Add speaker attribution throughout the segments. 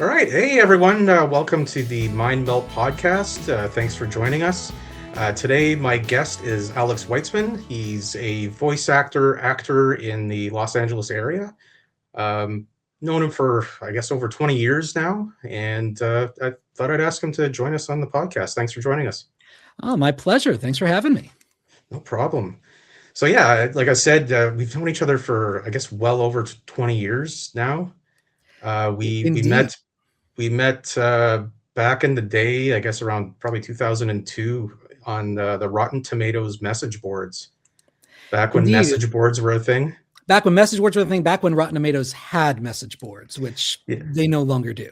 Speaker 1: All right. Hey, everyone. Welcome to the Mindmelt Podcast. Thanks for joining us. Today, my guest is Alex Weitzman. He's a voice actor in the Los Angeles area. Known him for, I guess, over 20 years now. And I thought I'd ask him to join us on the podcast. Thanks for joining us.
Speaker 2: Oh, my pleasure. Thanks for having me.
Speaker 1: No problem. So, yeah, like I said, we've known each other for, I guess, well over 20 years now. We met back in the day, I guess around probably 2002 on the Rotten Tomatoes message boards. Back when message boards were a thing.
Speaker 2: Back when message boards were a thing. Back when Rotten Tomatoes had message boards, which they no longer do.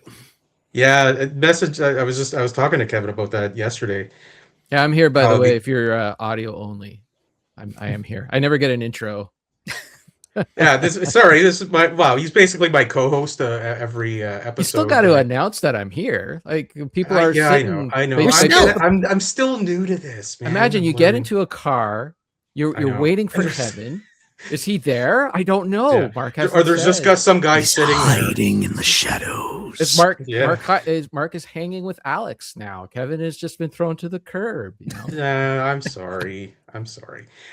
Speaker 1: Yeah, message. I was talking to Kevin about that yesterday.
Speaker 3: Yeah, I'm here by the way. If you're audio only, I am here. I never get an intro.
Speaker 1: Yeah, this is my he's basically my co-host every episode.
Speaker 3: You still got to announce that I'm here. Like people are sitting.
Speaker 1: I know. I'm still new to this, man.
Speaker 3: Imagine you get into a car, you're waiting for Kevin. Is he there? I don't know.
Speaker 1: Yeah.
Speaker 3: Mark
Speaker 1: or there's just got some guy sitting
Speaker 2: hiding in the shadows.
Speaker 3: It's Mark. Yeah. Mark is hanging with Alex now. Kevin has just been thrown to the curb. You know?
Speaker 1: I'm sorry.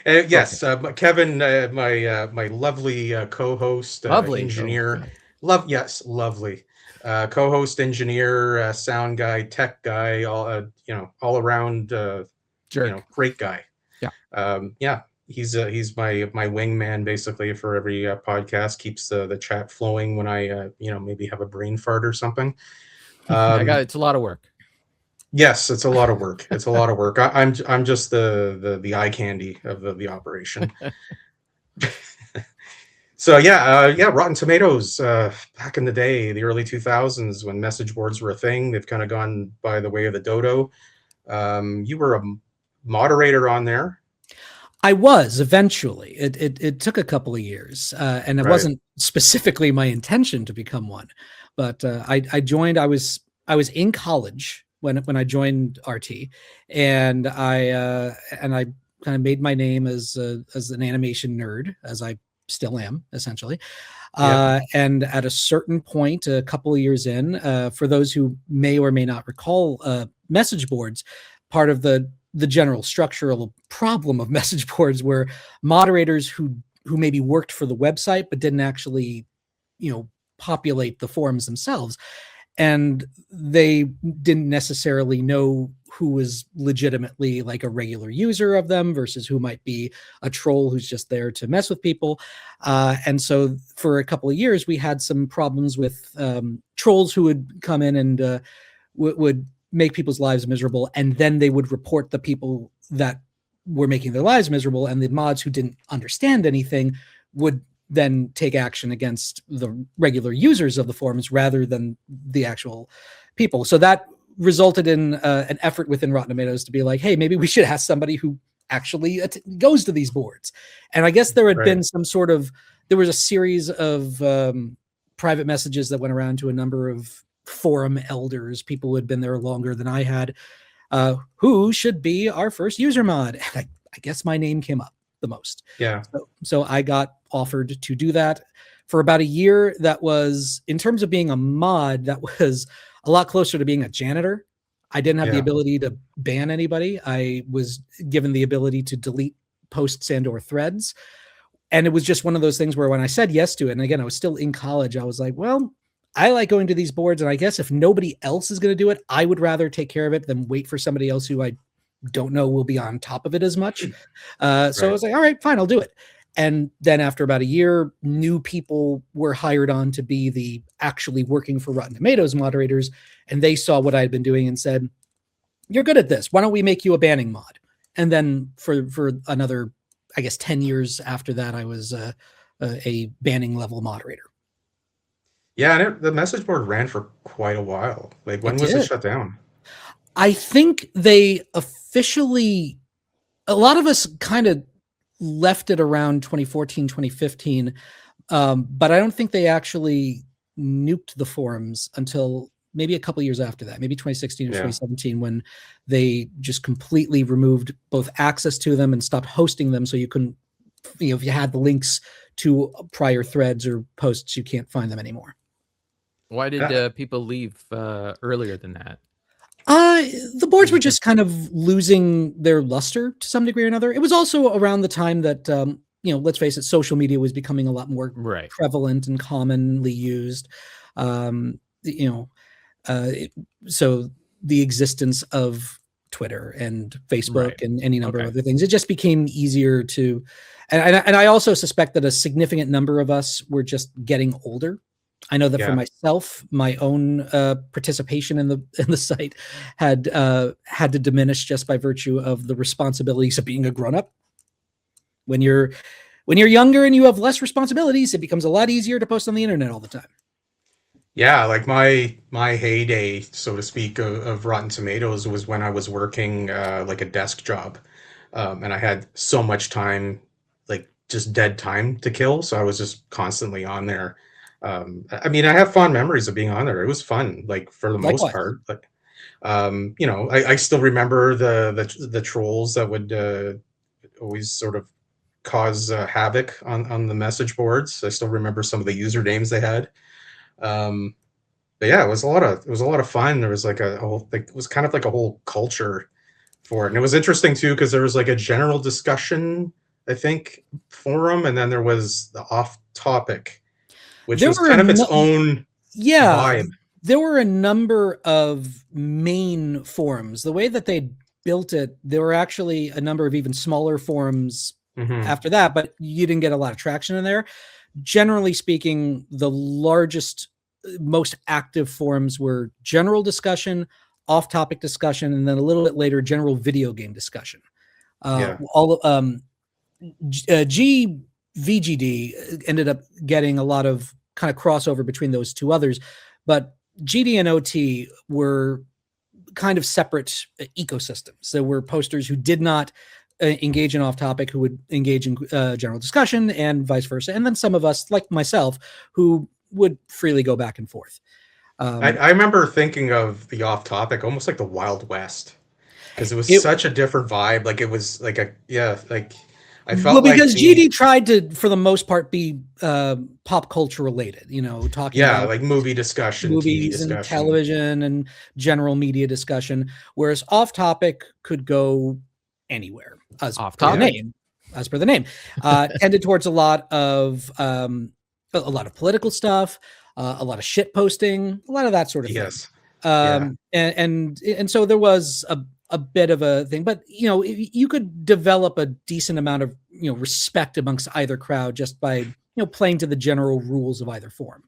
Speaker 1: Yes, okay. Kevin, my lovely co-host, engineer.
Speaker 3: Okay.
Speaker 1: Lovely. Co-host, engineer, sound guy, tech guy, all around, great guy.
Speaker 3: Yeah.
Speaker 1: He's my wingman basically for every podcast. Keeps the chat flowing when I maybe have a brain fart or something.
Speaker 3: It's a lot of work.
Speaker 1: Yes, it's a lot of work. I'm just the eye candy of the operation. So Rotten Tomatoes back in the day, the early 2000s when message boards were a thing. They've kind of gone by the way of the dodo. You were a moderator on there.
Speaker 2: I was eventually. It took a couple of years, and it wasn't specifically my intention to become one. But I joined. I was in college when I joined RT, and I kind of made my name as an animation nerd, as I still am essentially. And at a certain point, a couple of years in, for those who may or may not recall, message boards, part of the general structural problem of message boards were moderators who maybe worked for the website but didn't actually, populate the forums themselves, and they didn't necessarily know who was legitimately like a regular user of them versus who might be a troll who's just there to mess with people. And so for a couple of years, we had some problems with trolls who would come in and would make people's lives miserable, and then they would report the people that were making their lives miserable, and the mods who didn't understand anything would then take action against the regular users of the forums rather than the actual people. So that resulted in an effort within Rotten Tomatoes to be like, hey, maybe we should ask somebody who actually goes to these boards. And I guess there had been there was a series of private messages that went around to a number of forum elders, people who had been there longer than I had, who should be our first user mod. And I guess my name came up the most.
Speaker 1: Yeah.
Speaker 2: So I got offered to do that for about a year. That was, in terms of being a mod, that was a lot closer to being a janitor. I didn't have the ability to ban anybody. I was given the ability to delete posts and or threads. And it was just one of those things where when I said yes to it, and again, I was still in college, I was like, well, I like going to these boards, and I guess if nobody else is going to do it, I would rather take care of it than wait for somebody else who I don't know will be on top of it as much. So I was like, all right, fine, I'll do it. And then after about a year, new people were hired on to be the actually working for Rotten Tomatoes moderators, and they saw what I had been doing and said, you're good at this. Why don't we make you a banning mod? And then for another, I guess, 10 years after that, I was a banning level moderator.
Speaker 1: Yeah, and the message board ran for quite a while. Like, when was it shut down?
Speaker 2: I think they officially, a lot of us kind of left it around 2014, 2015, but I don't think they actually nuked the forums until maybe a couple years after that, maybe 2016 or 2017, when they just completely removed both access to them and stopped hosting them. So you couldn't, if you had the links to prior threads or posts, you can't find them anymore.
Speaker 3: Why did people leave earlier than that?
Speaker 2: The boards were just kind of losing their luster to some degree or another. It was also around the time that, let's face it, social media was becoming a lot more prevalent and commonly used. So the existence of Twitter and Facebook and any number of other things, it just became easier to, and I also suspect that a significant number of us were just getting older. I know that for myself, my own participation in the site had to diminish just by virtue of the responsibilities of being a grown-up. When you're younger and you have less responsibilities, it becomes a lot easier to post on the internet all the time.
Speaker 1: Yeah, like my heyday, so to speak, of Rotten Tomatoes was when I was working like a desk job, and I had so much time, like just dead time to kill. So I was just constantly on there. I mean, I have fond memories of being on there. It was fun, like for the most part. But I still remember the trolls that would always sort of cause havoc on the message boards. I still remember some of the usernames they had. But yeah, it was a lot of fun. There was like a whole, like, it was kind of like a whole culture for it, and it was interesting too because there was like a general discussion, I think, forum, and then there was the off topic, which was kind of its own vibe.
Speaker 2: There were a number of main forums. The way that they built it, there were actually a number of even smaller forums after that, but you didn't get a lot of traction in there. Generally speaking, the largest, most active forums were general discussion, off-topic discussion, and then a little bit later, general video game discussion. VGD ended up getting a lot of kind of crossover between those two others, but GD and OT were kind of separate ecosystems. There were posters who did not engage in off-topic, who would engage in general discussion, and vice versa. And then some of us, like myself, who would freely go back and forth.
Speaker 1: I remember thinking of the off-topic almost like the Wild West, because it was such a different vibe. Like it was like I felt
Speaker 2: because GD tried to, for the most part, be pop culture related, talking about
Speaker 1: like movie discussion,
Speaker 2: movies
Speaker 1: TV discussion,
Speaker 2: and television and general media discussion, whereas off topic could go anywhere as per the name, tended towards a lot of political stuff, a lot of shit posting, a lot of that sort of thing. And so there was a bit of a thing, but you could develop a decent amount of respect amongst either crowd just by playing to the general rules of either form.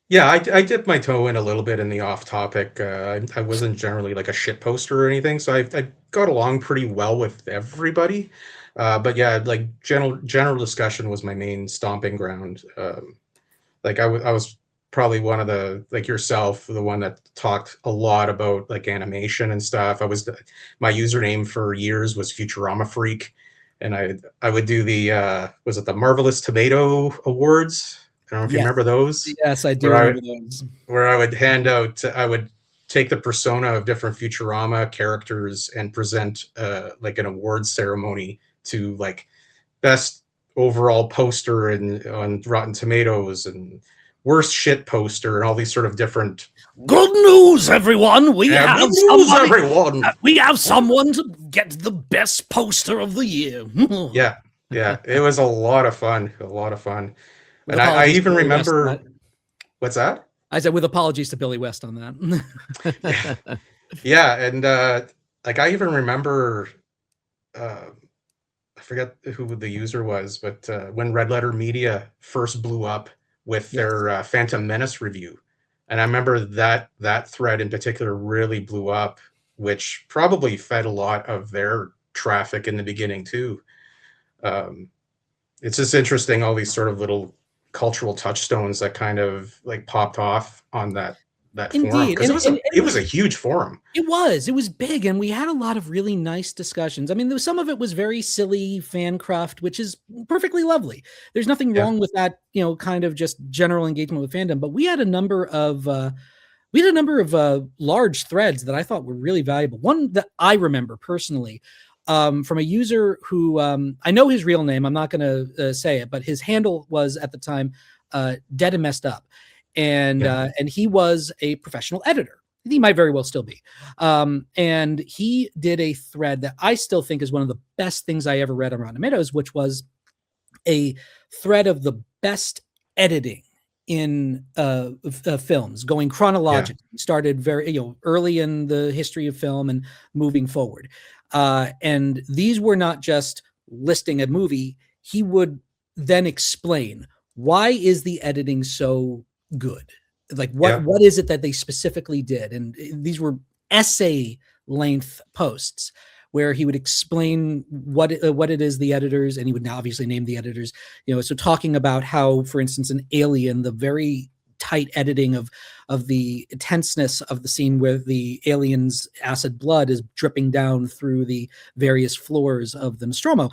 Speaker 1: Yeah, I dipped my toe in a little bit in the off topic. I wasn't generally like a shit poster or anything, so I got along pretty well with everybody. But yeah, like general discussion was my main stomping ground. Like I was probably one of the, like yourself, the one that talked a lot about like animation and stuff. My username for years was Futurama Freak, and I would do the was it the Marvelous Tomato Awards? I don't know if you remember those.
Speaker 2: Yes, I do remember those.
Speaker 1: Where I would take the persona of different Futurama characters and present like an awards ceremony to like best overall poster on Rotten Tomatoes and worst shit poster and all these sort of different.
Speaker 2: Good news, everyone! We have someone to get the best poster of the year.
Speaker 1: Yeah, it was a lot of fun. And I even remember. What's that?
Speaker 2: I said with apologies to Billy West on
Speaker 1: that. Yeah, and like I even remember. I forget who the user was, but when Red Letter Media first blew up with their Phantom Menace review, and I remember that thread in particular really blew up, which probably fed a lot of their traffic in the beginning too. It's just interesting, all these sort of little cultural touchstones that kind of like popped off on that forum, because it was a huge forum.
Speaker 2: It was big, and we had a lot of really nice discussions. I mean, some of it was very silly fan craft, which is perfectly lovely. There's nothing wrong with that, kind of just general engagement with fandom. But we had a number of large threads that I thought were really valuable. One that I remember personally, from a user who I know his real name. I'm not going to say it, but his handle was at the time Dead and Messed Up. and he was a professional editor. He might very well still be. And he did a thread that I still think is one of the best things I ever read on Rotten Tomatoes, which was a thread of the best editing in films, going chronologically. Started very early in the history of film and moving forward. And these were not just listing a movie. He would then explain, why is the editing so good? Like what is it that they specifically did? And these were essay length posts where he would explain what it is the editors, and he would now obviously name the editors, so talking about how, for instance, in Alien, the very tight editing of the tenseness of the scene where the alien's acid blood is dripping down through the various floors of the Nostromo.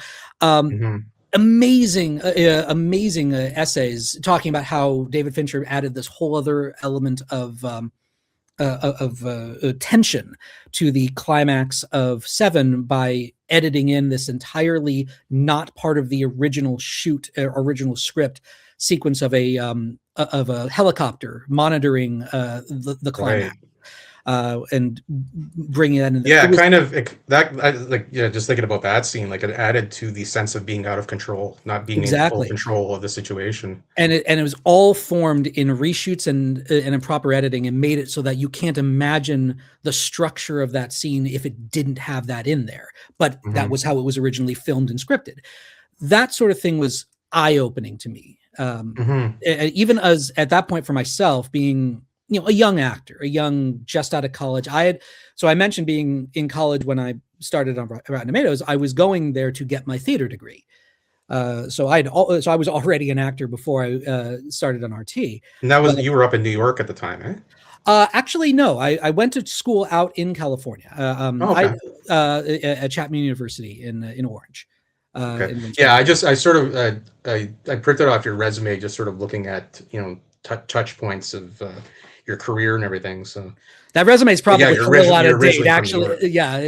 Speaker 2: Amazing essays talking about how David Fincher added this whole other element of tension to the climax of Seven by editing in this entirely not part of the original original script sequence of a helicopter monitoring the climax. And bring it in.
Speaker 1: Just thinking about that scene, like it added to the sense of being out of control, not being in full control of the situation.
Speaker 2: And it was all formed in reshoots and in proper editing, and made it so that you can't imagine the structure of that scene if it didn't have that in there. But that was how it was originally filmed and scripted. That sort of thing was eye-opening to me. Even as at that point for myself, being a young actor, just out of college. I mentioned being in college when I started on Rotten Tomatoes. I was going there to get my theater degree. So I was already an actor before I started on RT.
Speaker 1: And that was, you were up in New York at the time, eh?
Speaker 2: Actually, no. I went to school out in California. At Chapman University in Orange.
Speaker 1: Okay. I printed off your resume, just sort of looking at touch points of your career and everything. So
Speaker 2: that resume is probably a little out of date. Actually,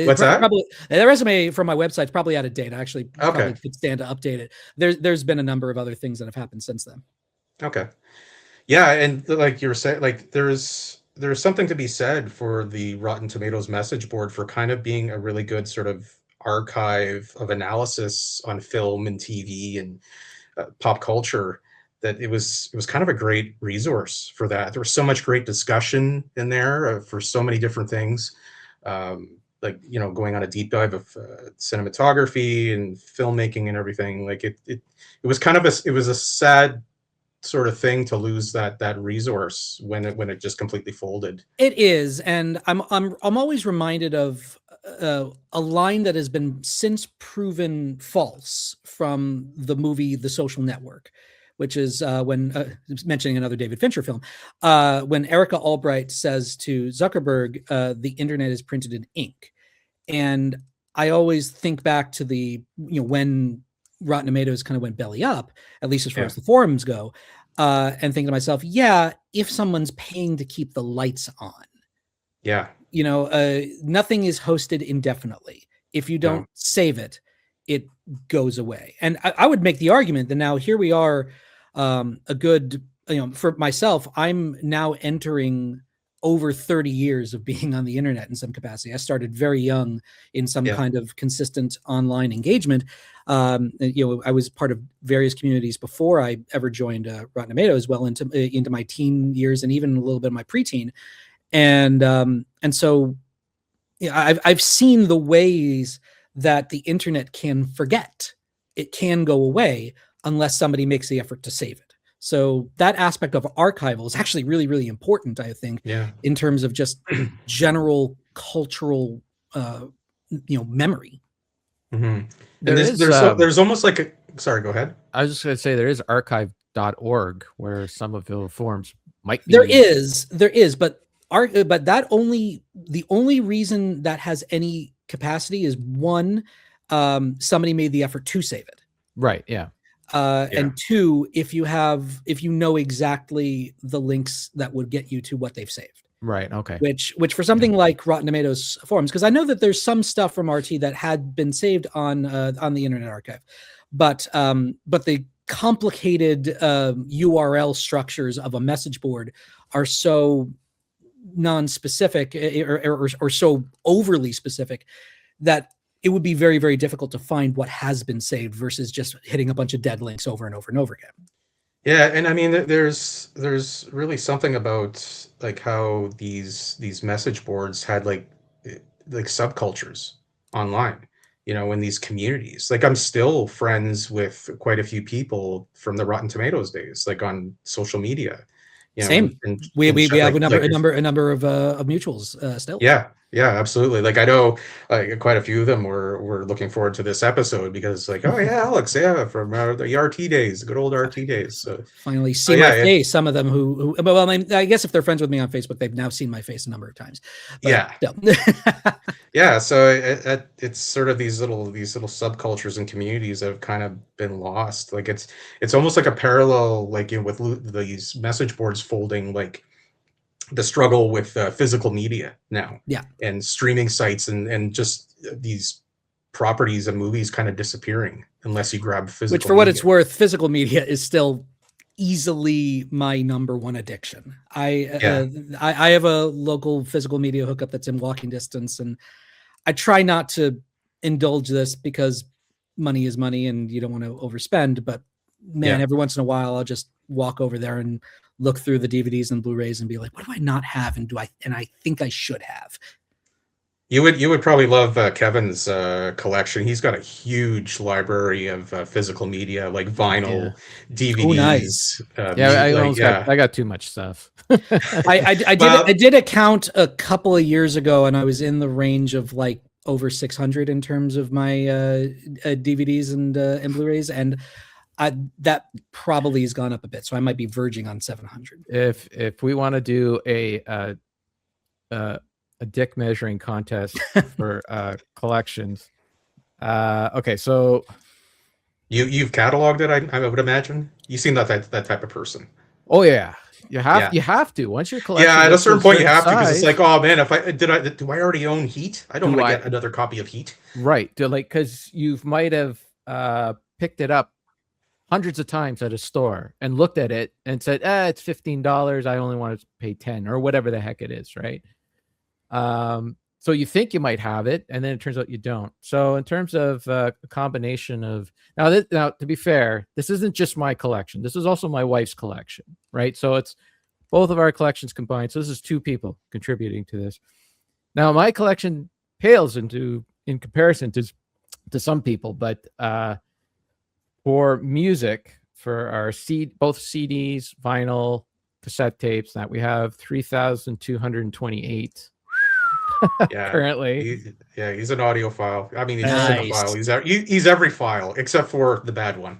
Speaker 1: what's that?
Speaker 2: That resume from my website is probably out of date. I actually probably could stand to update it. There's been a number of other things that have happened since then.
Speaker 1: Okay. Yeah, and like you were saying, like there's something to be said for the Rotten Tomatoes message board for kind of being a really good sort of archive of analysis on film and TV and pop culture. That it was kind of a great resource for that. There was so much great discussion in there for so many different things, going on a deep dive of cinematography and filmmaking and everything. Like it was kind of it was a sad sort of thing to lose that resource when it just completely folded.
Speaker 2: It is, and I'm always reminded of a line that has been since proven false from the movie The Social Network, which is when mentioning another David Fincher film, when Erica Albright says to Zuckerberg, the internet is printed in ink. And I always think back to when Rotten Tomatoes kind of went belly up, at least as far as the forums go, and think to myself, if someone's paying to keep the lights on, nothing is hosted indefinitely. If you don't save it, it goes away. And I would make the argument that now here we are, a good, for myself, I'm now entering over 30 years of being on the internet in some capacity. I started very young in some kind of consistent online engagement. I was part of various communities before I ever joined Rotten Tomatoes, well into my teen years and even a little bit of my preteen. And so I've seen the ways that the internet can forget. It can go away unless somebody makes the effort to save it. So that aspect of archival is actually really, really important, I think, in terms of just general cultural, memory.
Speaker 1: And there's almost like a, sorry, go ahead.
Speaker 3: I was just going to say there is archive.org where some of the forums might be.
Speaker 2: There is, but the only reason that has any capacity is one, somebody made the effort to save it.
Speaker 3: Right. Yeah.
Speaker 2: And two, if you know exactly the links that would get you to what they've saved.
Speaker 3: Right. Okay.
Speaker 2: Which for something like Rotten Tomatoes forums, because I know that there's some stuff from RT that had been saved on the Internet Archive, but the complicated URL structures of a message board are so non-specific or so overly specific that it would be very, very difficult to find what has been saved versus just hitting a bunch of dead links over and over and over again.
Speaker 1: Yeah, and I mean, there's really something about like how these message boards had like subcultures online, in these communities. Like I'm still friends with quite a few people from the Rotten Tomatoes days, like on social media.
Speaker 2: Same. We have a number of mutuals still.
Speaker 1: Yeah, absolutely. Like I know quite a few of them were looking forward to this episode because like, oh yeah, Alex, from the RT days, the good old RT days. So
Speaker 2: finally see my face. Some of them who well, I guess if they're friends with me on Facebook, they've now seen my face a number of times. But
Speaker 1: yeah. So it's sort of these little subcultures and communities that have kind of been lost. Like it's almost like a parallel, like with these message boards folding, like the struggle with physical media now, and streaming sites and just these properties and movies kind of disappearing unless you grab physical.
Speaker 2: Which, for what it's worth, physical media is still easily my number one addiction. I have a local physical media hookup that's in walking distance, and I try not to indulge this because money is money and you don't want to overspend. But man, every once in a while, I'll just walk over there and look through the DVDs and Blu-rays and be like, what do I not have? And I think I should have.
Speaker 1: You would probably love Kevin's collection. He's got a huge library of physical media, like vinyl, DVDs.
Speaker 2: Oh, nice.
Speaker 3: I got too much stuff.
Speaker 2: I did a count a couple of years ago, and I was in the range of like over 600 in terms of my DVDs and Blu-rays, and that probably has gone up a bit, so I might be verging on 700.
Speaker 3: If we want to do a dick measuring contest for collections, okay, so
Speaker 1: you've cataloged it, I would imagine. You seem that type of person.
Speaker 3: Oh yeah, you have to once your collection.
Speaker 1: Yeah, at a certain point you have to, because it's like, oh man, do I already own Heat? I don't want to get another copy of Heat.
Speaker 3: Right, because you might have picked it up hundreds of times at a store and looked at it and said, it's $15. I only want to pay 10 or whatever the heck it is. Right. So you think you might have it, and then it turns out you don't. So in terms of a combination of now, to be fair, this isn't just my collection. This is also my wife's collection. Right. So it's both of our collections combined. So this is two people contributing to this. Now my collection pales in comparison to some people, but, for music, for our both CDs, vinyl, cassette tapes, that we have 3,228 currently.
Speaker 1: He's an audiophile. I mean, he's a cinephile. He's every file except for the bad one.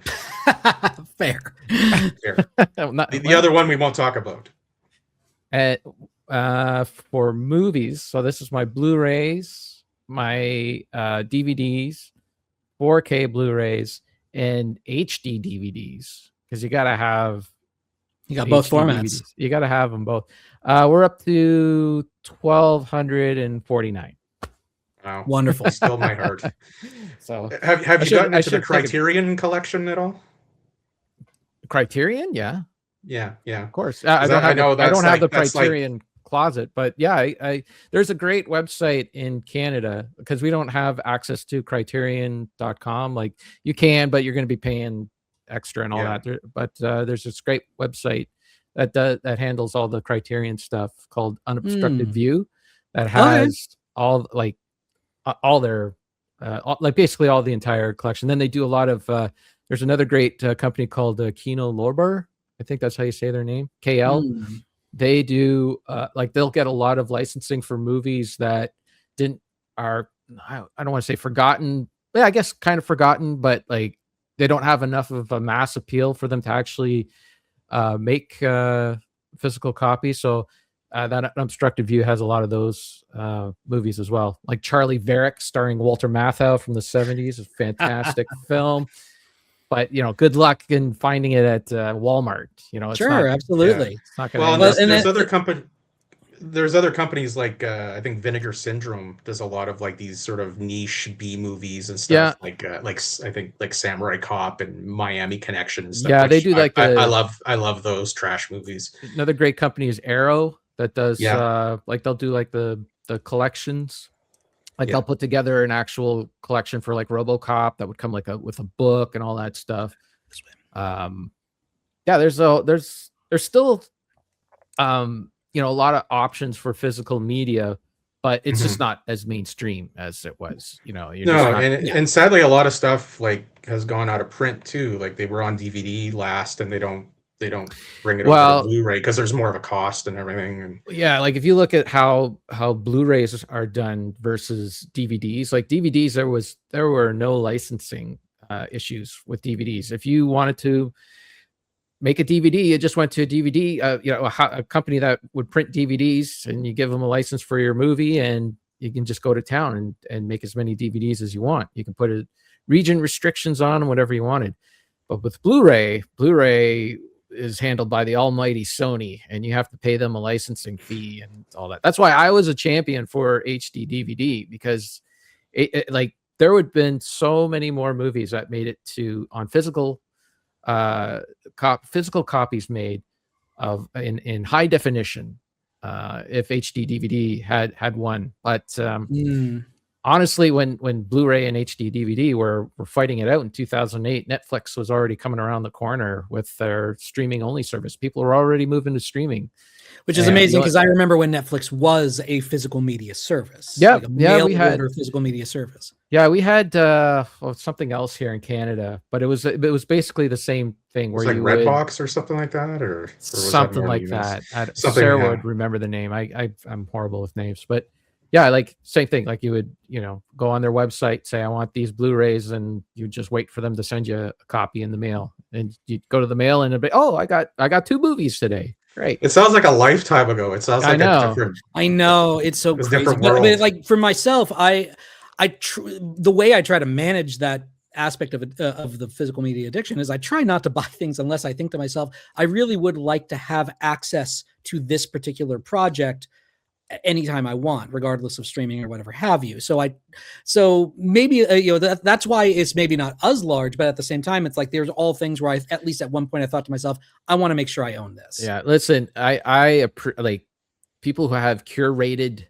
Speaker 2: Fair.
Speaker 1: The other one we won't talk about.
Speaker 3: For movies, so this is my Blu-rays, my DVDs, 4K Blu-rays, and HD DVDs, because you got both formats. DVDs. You got to have them both. We're up to 1,249.
Speaker 1: Wow,
Speaker 2: wonderful!
Speaker 1: Still my heart.
Speaker 3: So
Speaker 1: have you gotten into the Criterion collection at all?
Speaker 3: Criterion, yeah,
Speaker 1: of
Speaker 3: course. I don't have the Criterion closet, but I there's a great website in Canada, because we don't have access to criterion.com. like you can, but you're going to be paying extra and all that. But there's this great website that handles all the Criterion stuff called Unobstructed View, that has all their basically all the entire collection. Then they do a lot of there's another great company called Kino Lorber. I think that's how you say their name, KL. They do they'll get a lot of licensing for movies that I don't want to say forgotten. Yeah, I guess kind of forgotten, but like they don't have enough of a mass appeal for them to actually make physical copies. So that Unobstructed View has a lot of those movies as well. Like Charlie Varick starring Walter Matthau from the 70s, a fantastic film. But good luck in finding it at Walmart. It's
Speaker 2: sure, absolutely.
Speaker 3: It's not gonna
Speaker 1: there's other company. there's other companies like I think Vinegar Syndrome does a lot of like these sort of niche B movies and stuff, like I think like Samurai Cop and Miami Connection and stuff.
Speaker 3: Yeah, they do like
Speaker 1: I love those trash movies.
Speaker 3: Another great company is Arrow that does like they'll do like the collections. Like they'll put together an actual collection for like RoboCop that would come like with a book and all that stuff. There's still you know, a lot of options for physical media, but it's just not as mainstream as it was. You know,
Speaker 1: and sadly, a lot of stuff like has gone out of print too. Like they were on DVD last, and they don't bring it over to Blu-ray because there's more of a cost and everything. And
Speaker 3: yeah, like if you look at how Blu-rays are done versus DVDs, like DVDs, there were no licensing issues with DVDs. If you wanted to make a DVD, it just went to a DVD, you know, a company that would print DVDs, and you give them a license for your movie, and you can just go to town and make as many DVDs as you want. You can put region restrictions on whatever you wanted. But with Blu-ray is handled by the almighty Sony, and you have to pay them a licensing fee and all that. That's why I was a champion for HD DVD, because like there would have been so many more movies that made it to on physical copies made of in high definition if HD DVD had won. But honestly, when Blu-ray and HD DVD were fighting it out in 2008, Netflix was already coming around the corner with their streaming only service. People were already moving to streaming,
Speaker 2: which is amazing, because I remember when Netflix was a physical media service.
Speaker 3: Yeah, like
Speaker 2: we had a physical media service.
Speaker 3: Yeah, we had something else here in Canada, but it was basically the same thing. Where
Speaker 1: like
Speaker 3: you
Speaker 1: Redbox or something like that, or
Speaker 3: something like that. Sarah would remember the name. I'm horrible with names, but yeah, like same thing. Like you would, you know, go on their website, say I want these Blu-rays, and you just wait for them to send you a copy in the mail, and you go to the mail, and it'd be, oh, I got 2 movies today. Great.
Speaker 1: It sounds like a lifetime ago. It sounds like a different.
Speaker 2: I know, it's so crazy. But like for myself, the way I try to manage that aspect of the physical media addiction is I try not to buy things unless I think to myself, I really would like to have access to this particular project anytime I want, regardless of streaming or whatever have you. So maybe you know, that's why it's maybe not as large, but at the same time, it's like there's all things where at least at one point I thought to myself, I want to make sure I own this.
Speaker 3: Yeah, listen, I like people who have curated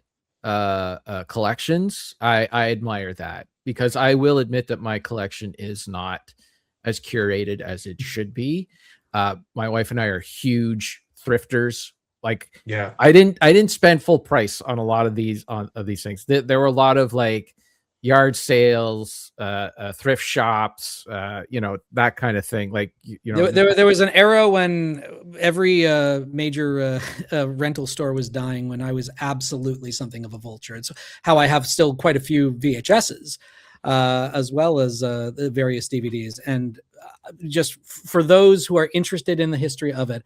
Speaker 3: collections. I admire that, because I will admit that my collection is not as curated as it should be. My wife and I are huge thrifters. Like,
Speaker 1: yeah,
Speaker 3: I didn't spend full price on a lot of these things. There were a lot of like yard sales, thrift shops, you know, that kind of thing. Like, you know,
Speaker 2: there was an era when every major rental store was dying, when I was absolutely something of a vulture. It's how I have still quite a few VHSs, as well as the various DVDs. And just for those who are interested in the history of it,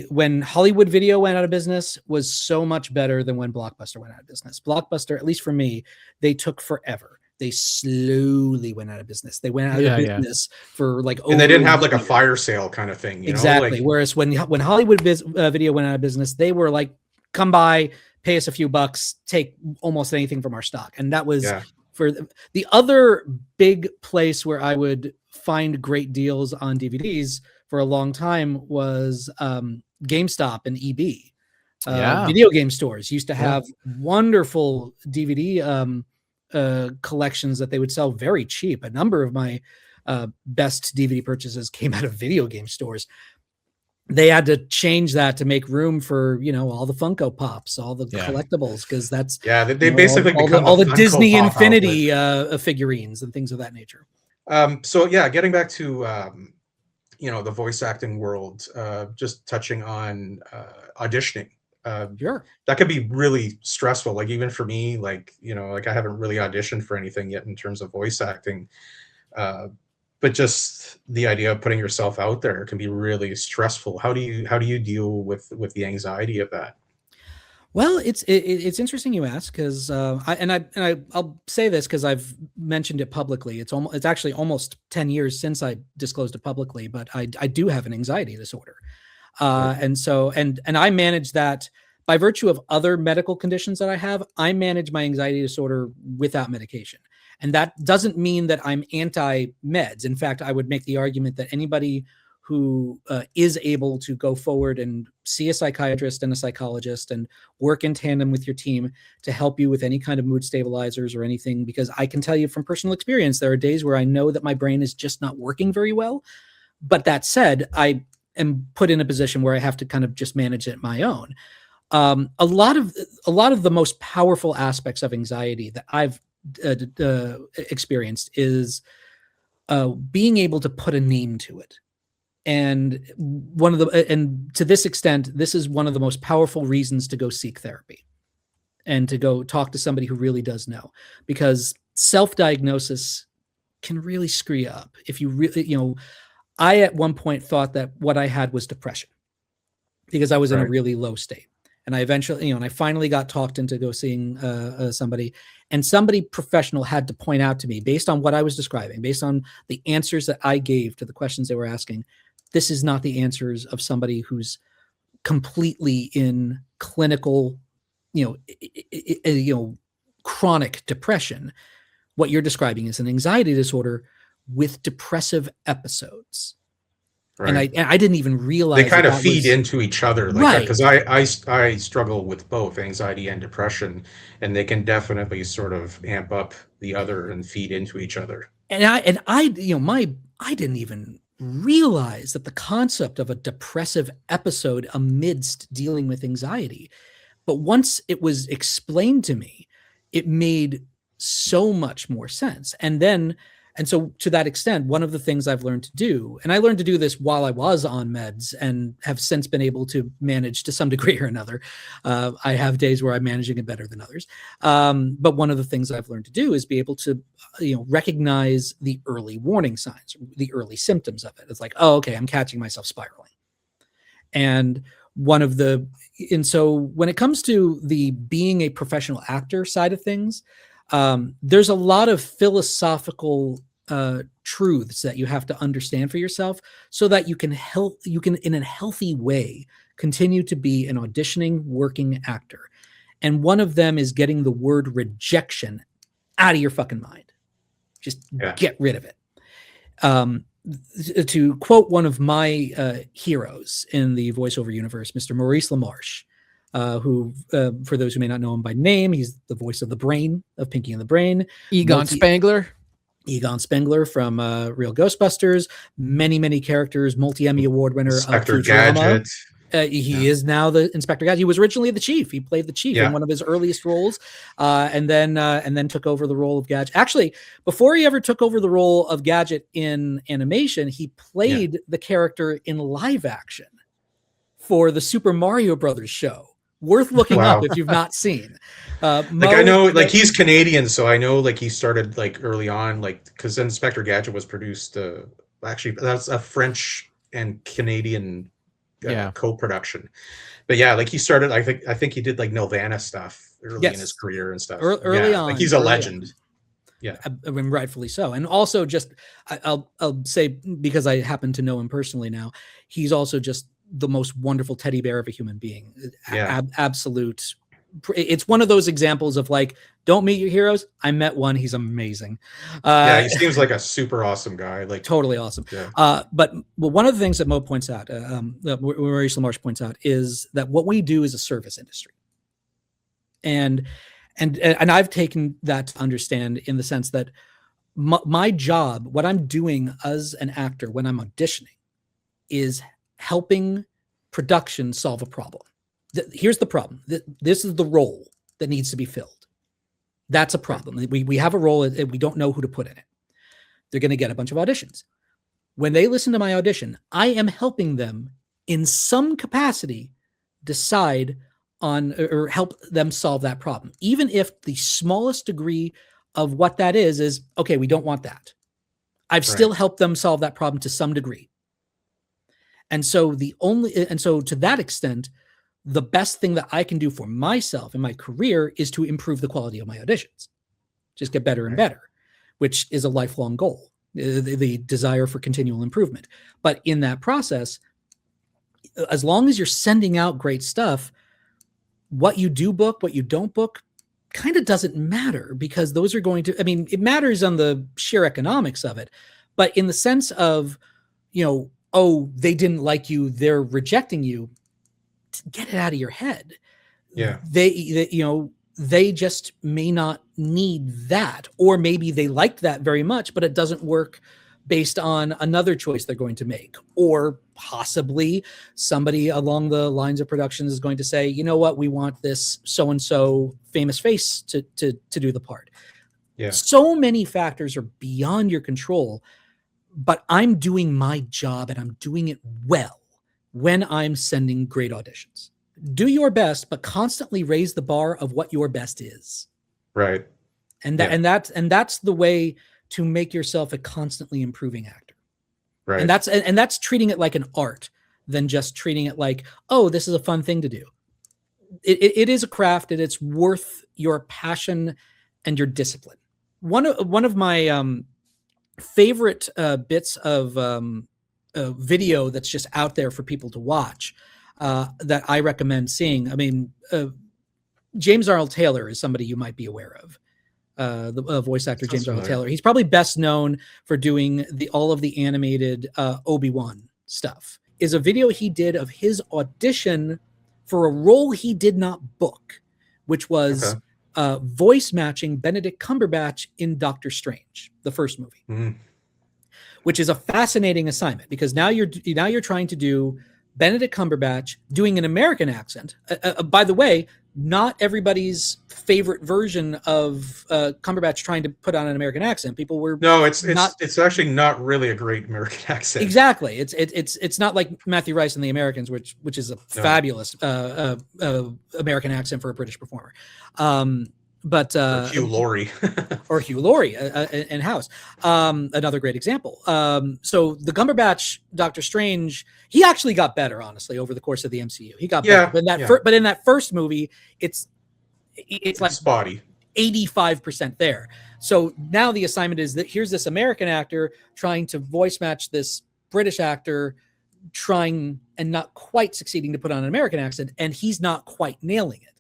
Speaker 2: when Hollywood Video went out of business was so much better than when Blockbuster went out of business. Blockbuster, at least for me, they took forever. They slowly went out of business. They went out of business for like
Speaker 1: and they didn't have like a fire sale kind of thing.
Speaker 2: Exactly.
Speaker 1: Like,
Speaker 2: whereas when Hollywood Video went out of business, they were like, come by, pay us a few bucks, take almost anything from our stock. And that was for the other big place where I would find great deals on DVDs for a long time was GameStop and EB. Video game stores used to have wonderful DVD collections that they would sell very cheap. A number of my best DVD purchases came out of video game stores. They had to change that to make room for, you know, all the Funko Pops, all the collectibles, because that's
Speaker 1: they basically
Speaker 2: all the Disney Infinity figurines and things of that nature.
Speaker 1: So getting back to you know, the voice acting world, just touching on auditioning.
Speaker 2: Sure.
Speaker 1: That could be really stressful. Like even for me, like, you know, like I haven't really auditioned for anything yet in terms of voice acting. But just the idea of putting yourself out there can be really stressful. How do you deal with the anxiety of that?
Speaker 2: Well, it's interesting you ask, because I'll say this because I've mentioned it publicly. It's actually almost 10 years since I disclosed it publicly, but I do have an anxiety disorder, and I manage that by virtue of other medical conditions that I have, I manage my anxiety disorder without medication. And that doesn't mean that I'm anti-meds. In fact, I would make the argument that anybody who is able to go forward and see a psychiatrist and a psychologist and work in tandem with your team to help you with any kind of mood stabilizers or anything, because I can tell you from personal experience, there are days where I know that my brain is just not working very well. But that said, I am put in a position where I have to kind of just manage it my own. A lot of the most powerful aspects of anxiety that I've experienced is being able to put a name to it. And to this extent, this is one of the most powerful reasons to go seek therapy and to go talk to somebody who really does know, because self-diagnosis can really screw you up. If you really, I at one point thought that what I had was depression because I was in a really low state. And I eventually, and I finally got talked into go seeing somebody, and somebody professional had to point out to me, based on what I was describing, based on the answers that I gave to the questions they were asking, this is not the answers of somebody who's completely in clinical, chronic depression. What you're describing is an anxiety disorder with depressive episodes. Right. And I didn't even realize
Speaker 1: they kind of feed into each other like that, because I struggle with both anxiety and depression, and they can definitely sort of amp up the other and feed into each other.
Speaker 2: And I didn't even realize that the concept of a depressive episode amidst dealing with anxiety. But once it was explained to me, it made so much more sense. And so to that extent, one of the things I've learned to do, and I learned to do this while I was on meds and have since been able to manage to some degree or another. I have days where I'm managing it better than others. But one of the things I've learned to do is be able to, recognize the early warning signs, the early symptoms of it. It's like, oh, okay, I'm catching myself spiraling. And so when it comes to the being a professional actor side of things, there's a lot of philosophical truths that you have to understand for yourself so that you can in a healthy way continue to be an auditioning working actor. And one of them is getting the word rejection out of your fucking mind. Just get rid of it. To quote one of my heroes in the voiceover universe, Mr. Maurice LaMarche, who, for those who may not know him by name, he's the voice of the Brain, of Pinky and the Brain.
Speaker 3: Egon Spengler
Speaker 2: from Real Ghostbusters. Many characters, multi-Emmy Award winner.
Speaker 1: Inspector Gadget.
Speaker 2: He is now the Inspector Gadget. He was originally the Chief. He played the Chief in one of his earliest roles, and then took over the role of Gadget. Actually, before he ever took over the role of Gadget in animation, he played the character in live action for the Super Mario Brothers show. Worth looking up if you've not seen.
Speaker 1: I know, he's Canadian, so I know, he started early on, because Inspector Gadget was produced. Actually, that's a French and Canadian co-production. But he started. I think he did Nelvana stuff early in his career and stuff.
Speaker 2: Early on,
Speaker 1: he's a legend. Yeah,
Speaker 2: I mean, rightfully so. And also, just I'll say, because I happen to know him personally now, he's also just the most wonderful teddy bear of a human being. Absolute. It's one of those examples of don't meet your heroes. I met one. He's amazing.
Speaker 1: He seems like a super awesome guy.
Speaker 2: Totally awesome. Yeah. But one of the things that Mo points out, Maurice LaMarche points out, is that what we do is a service industry. And I've taken that to understand in the sense that my job, what I'm doing as an actor when I'm auditioning, is helping production solve a problem. Here's the problem. This is the role that needs to be filled. That's a problem. We have a role and we don't know who to put in it. They're going to get a bunch of auditions. When they listen to my audition, I am helping them in some capacity decide on or help them solve that problem. Even if the smallest degree of what that is, okay, we don't want that. I've still helped them solve that problem to some degree. And so to that extent, the best thing that I can do for myself in my career is to improve the quality of my auditions, just get better and better, which is a lifelong goal, the desire for continual improvement. But in that process, as long as you're sending out great stuff, what you do book, what you don't book, kind of doesn't matter, because those are going to, I mean, it matters on the sheer economics of it, but in the sense of, oh, they didn't like you, they're rejecting you, get it out of your head.
Speaker 1: Yeah.
Speaker 2: They just may not need that, or maybe they liked that very much, but it doesn't work based on another choice they're going to make. Or possibly somebody along the lines of production is going to say, you know what, we want this so-and-so famous face to do the part.
Speaker 1: Yeah.
Speaker 2: So many factors are beyond your control, but I'm doing my job and I'm doing it well when I'm sending great auditions. Do your best, but constantly raise the bar of what your best is.
Speaker 1: Right.
Speaker 2: And that's the way to make yourself a constantly improving actor.
Speaker 1: Right.
Speaker 2: And that's treating it like an art than just treating it like, oh, this is a fun thing to do. It is a craft, and it's worth your passion and your discipline. One of my favorite bits of video that's just out there for people to watch that I recommend seeing. I mean, James Earl Taylor is somebody you might be aware of. The voice actor James Earl Taylor. He's probably best known for doing all of the animated Obi-Wan stuff. Is a video he did of his audition for a role he did not book, which was voice matching Benedict Cumberbatch in Doctor Strange, the first movie, which is a fascinating assignment, because now you're trying to do Benedict Cumberbatch doing an American accent. By the way, not everybody's favorite version of Cumberbatch trying to put on an American accent. People were
Speaker 1: it's actually not really a great American accent.
Speaker 2: Exactly. It's not like Matthew Rice in The Americans, which is a fabulous American accent for a British performer. But
Speaker 1: or Hugh Laurie
Speaker 2: or Hugh Laurie in House, another great example. So the Cumberbatch Doctor Strange, he actually got better, honestly, over the course of the MCU. He got better, but in that first movie, it's like
Speaker 1: spotty,
Speaker 2: 85% there. So now the assignment is that here's this American actor trying to voice match this British actor, trying and not quite succeeding to put on an American accent, and he's not quite nailing it,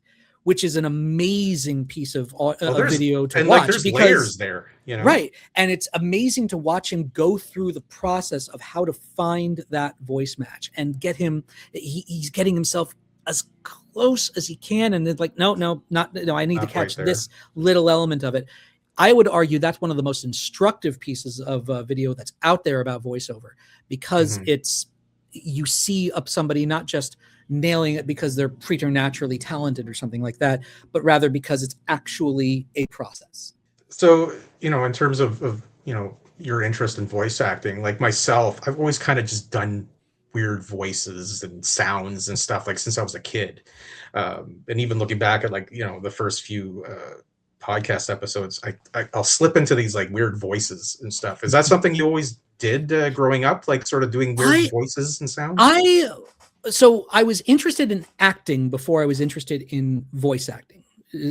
Speaker 2: which is an amazing piece of video to watch.
Speaker 1: There's layers there,
Speaker 2: right? And it's amazing to watch him go through the process of how to find that voice match and get him. He's getting himself as close as he can, and it's like, no, I need to catch this little element of it. I would argue that's one of the most instructive pieces of video that's out there about voiceover, because you see somebody not just nailing it because they're preternaturally talented or something like that, but rather because it's actually a process.
Speaker 1: So, in terms of your interest in voice acting, like myself, I've always kind of just done weird voices and sounds and stuff, like since I was a kid. And even looking back at the first few podcast episodes, I'll slip into these like weird voices and stuff. Is that something you always did growing up, like sort of doing weird voices and sounds?
Speaker 2: So I was interested in acting before I was interested in voice acting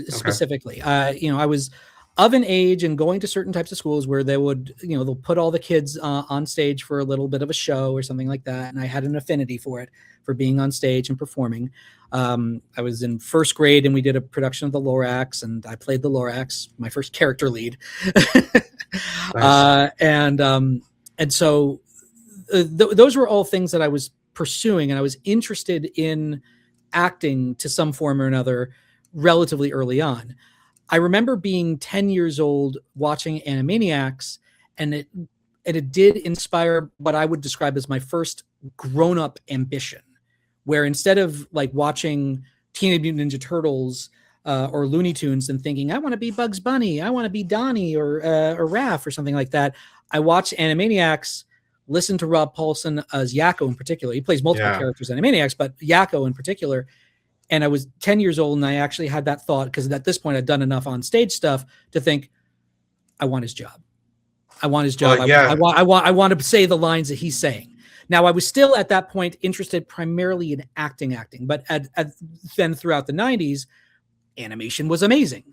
Speaker 2: specifically. I was of an age and going to certain types of schools where they would, they'll put all the kids on stage for a little bit of a show or something like that. And I had an affinity for it, for being on stage and performing. I was in first grade and we did a production of the Lorax, and I played the Lorax, my first character lead. Nice. And so those were all things that I was pursuing, and I was interested in acting to some form or another relatively early on. I remember being 10 years old watching Animaniacs, and it did inspire what I would describe as my first grown-up ambition, where instead of like watching Teenage Mutant Ninja Turtles or Looney Tunes and thinking, I want to be Bugs Bunny, I want to be Donnie or Raph or something like that, I watched Animaniacs, listen to Rob Paulson as Yakko in particular. He plays multiple characters in Animaniacs, but Yakko in particular. And I was 10 years old, and I actually had that thought, because at this point I'd done enough on stage stuff to think, I want his job. I want his job. I want to say the lines that he's saying. Now, I was still at that point interested primarily in acting, but then throughout the 90s, animation was amazing.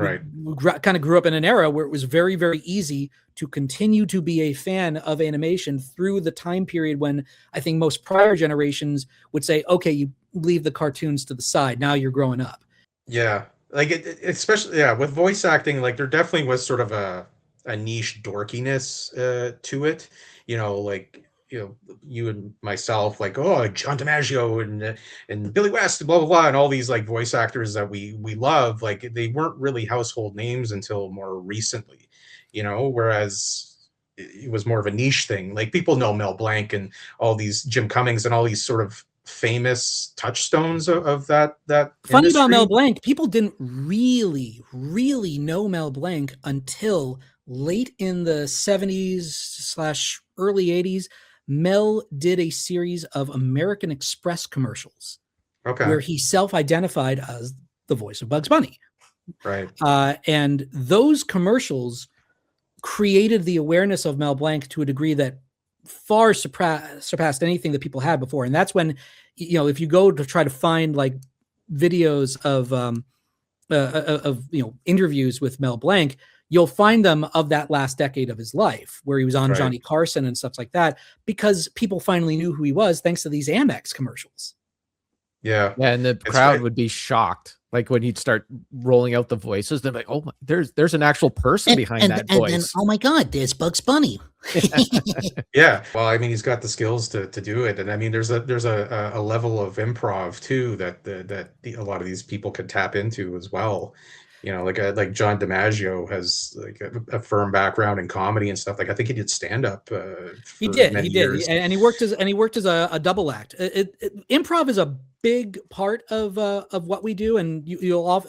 Speaker 1: Right.
Speaker 2: We kind of grew up in an era where it was very, very easy to continue to be a fan of animation through the time period when I think most prior generations would say, okay, you leave the cartoons to the side. Now you're growing up.
Speaker 1: Yeah. Like especially, with voice acting, like there definitely was sort of a niche dorkiness to it, like, you and myself, like, oh, John DiMaggio and Billy West, blah blah blah, and all these like voice actors that we love, like they weren't really household names until more recently, whereas it was more of a niche thing. Like people know Mel Blanc and all these Jim Cummings and all these sort of famous touchstones of that
Speaker 2: funny
Speaker 1: industry.
Speaker 2: About Mel Blanc, people didn't really know Mel Blanc until late in the 70s / early 80s. Mel did a series of American Express commercials where he self-identified as the voice of Bugs Bunny.
Speaker 1: Right.
Speaker 2: And those commercials created the awareness of Mel Blanc to a degree that far surpassed anything that people had before. And that's when, if you go to try to find like videos of interviews with Mel Blanc, you'll find them of that last decade of his life where he was on Johnny Carson and stuff like that, because people finally knew who he was thanks to these Amex commercials.
Speaker 1: Yeah.
Speaker 3: And the crowd would be shocked. Like when he'd start rolling out the voices, they're like, oh, there's an actual person behind that voice.
Speaker 2: And oh my God, there's Bugs Bunny.
Speaker 1: Yeah. Well, I mean, he's got the skills to do it. And I mean, there's a level of improv too, that a lot of these people could tap into as well. Like John DiMaggio has like a firm background in comedy and stuff. Like I think he did stand up.
Speaker 2: He did, and he worked as a double act. Improv is a big part of what we do, and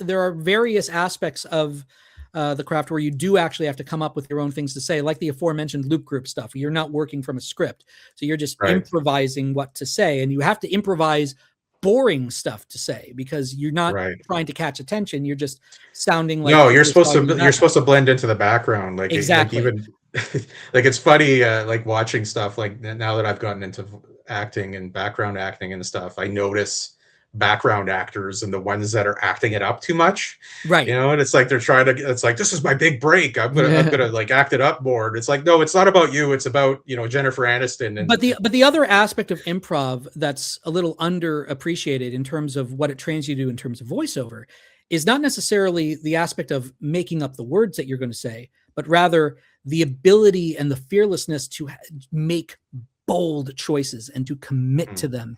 Speaker 2: there are various aspects of the craft where you do actually have to come up with your own things to say, like the aforementioned loop group stuff. You're not working from a script, so you're just improvising what to say, and you have to improvise boring stuff to say because you're not trying to catch attention. You're just sounding like
Speaker 1: you're supposed to blend into the background, like
Speaker 2: exactly.
Speaker 1: Like even like it's funny like watching stuff like now that I've gotten into acting and background acting and stuff, I notice background actors and the ones that are acting it up too much, and it's like they're trying to, it's like, this is my big break, I'm gonna like act it up more. It's like, no, it's not about you, it's about Jennifer Aniston.
Speaker 2: But the other aspect of improv that's a little underappreciated in terms of what it trains you to do in terms of voiceover is not necessarily the aspect of making up the words that you're going to say, but rather the ability and the fearlessness to make bold choices and to commit to them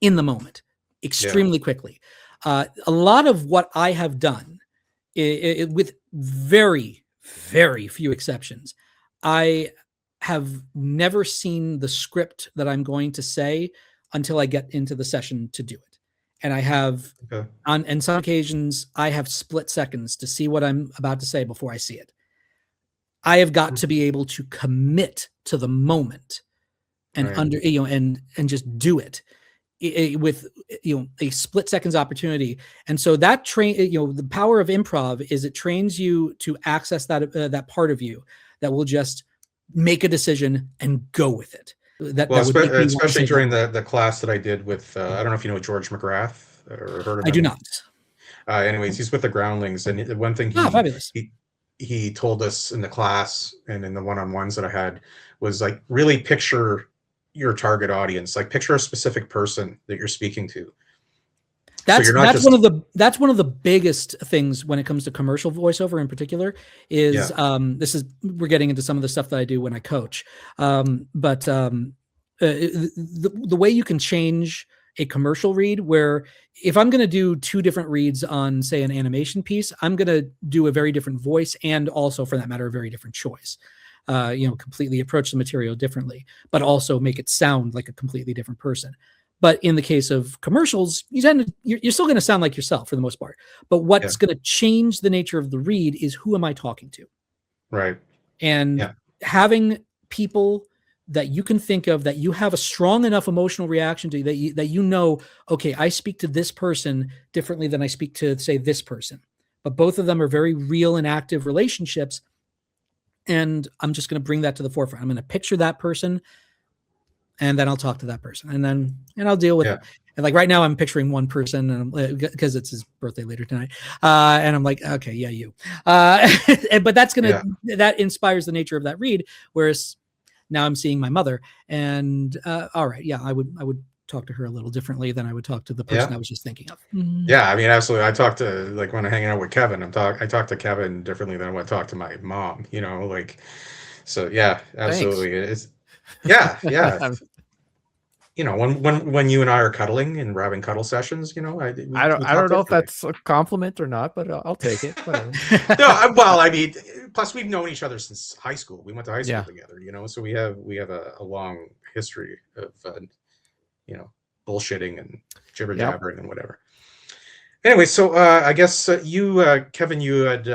Speaker 2: in the moment extremely quickly. A lot of what I have done, with very, very few exceptions, I have never seen the script that I'm going to say until I get into the session to do it. And I have, on some occasions, I have split seconds to see what I'm about to say before I see it. I have got to be able to commit to the moment and and just do it. With a split seconds opportunity. And so that the power of improv is it trains you to access that part of you that will just make a decision and go with it.
Speaker 1: Especially during the class that I did with I don't know if you know George McGrath or heard of him.
Speaker 2: I do not.
Speaker 1: Anyways, he's with the Groundlings, and the one thing he told us in the class and in the one-on-ones that I had was like, really picture your target audience, like picture a specific person that you're speaking to.
Speaker 2: That's one of the biggest things when it comes to commercial voiceover in particular is we're getting into some of the stuff that I do when I coach. But the way you can change a commercial read, where if I'm going to do two different reads on, say, an animation piece, I'm going to do a very different voice and also, for that matter, a very different choice. Completely approach the material differently, but also make it sound like a completely different person. But in the case of commercials, you're still going to sound like yourself for the most part. But what's going to change the nature of the read is, who am I talking to?
Speaker 1: Right.
Speaker 2: And having people that you can think of that you have a strong enough emotional reaction to, that okay, I speak to this person differently than I speak to, say, this person. But both of them are very real and active relationships. And I'm just going to bring that to the forefront. I'm going to picture that person, and then I'll talk to that person, and I'll deal with it. And like right now I'm picturing one person, and because it's his birthday later tonight. And I'm like, okay, yeah, you. But that's that inspires the nature of that read. Whereas now I'm seeing my mother, and all right, yeah, I would talk to her a little differently than I would talk to the person I was just thinking of.
Speaker 1: Yeah, I mean, absolutely. I talk to, like, when I'm hanging out with Kevin, I talk to Kevin differently than I would talk to my mom, you know, like, so yeah, absolutely.
Speaker 3: Thanks.
Speaker 1: It's yeah. You know, when you and I are cuddling and we're having cuddle sessions, you know,
Speaker 3: I don't know if that's a compliment or not, but I'll take it.
Speaker 1: No, well, I mean, plus we've known each other since high school. We went to high school together, you know, so we have a long history of you know, bullshitting and jibber jabbering and whatever. Anyway, so I guess you, Kevin, you had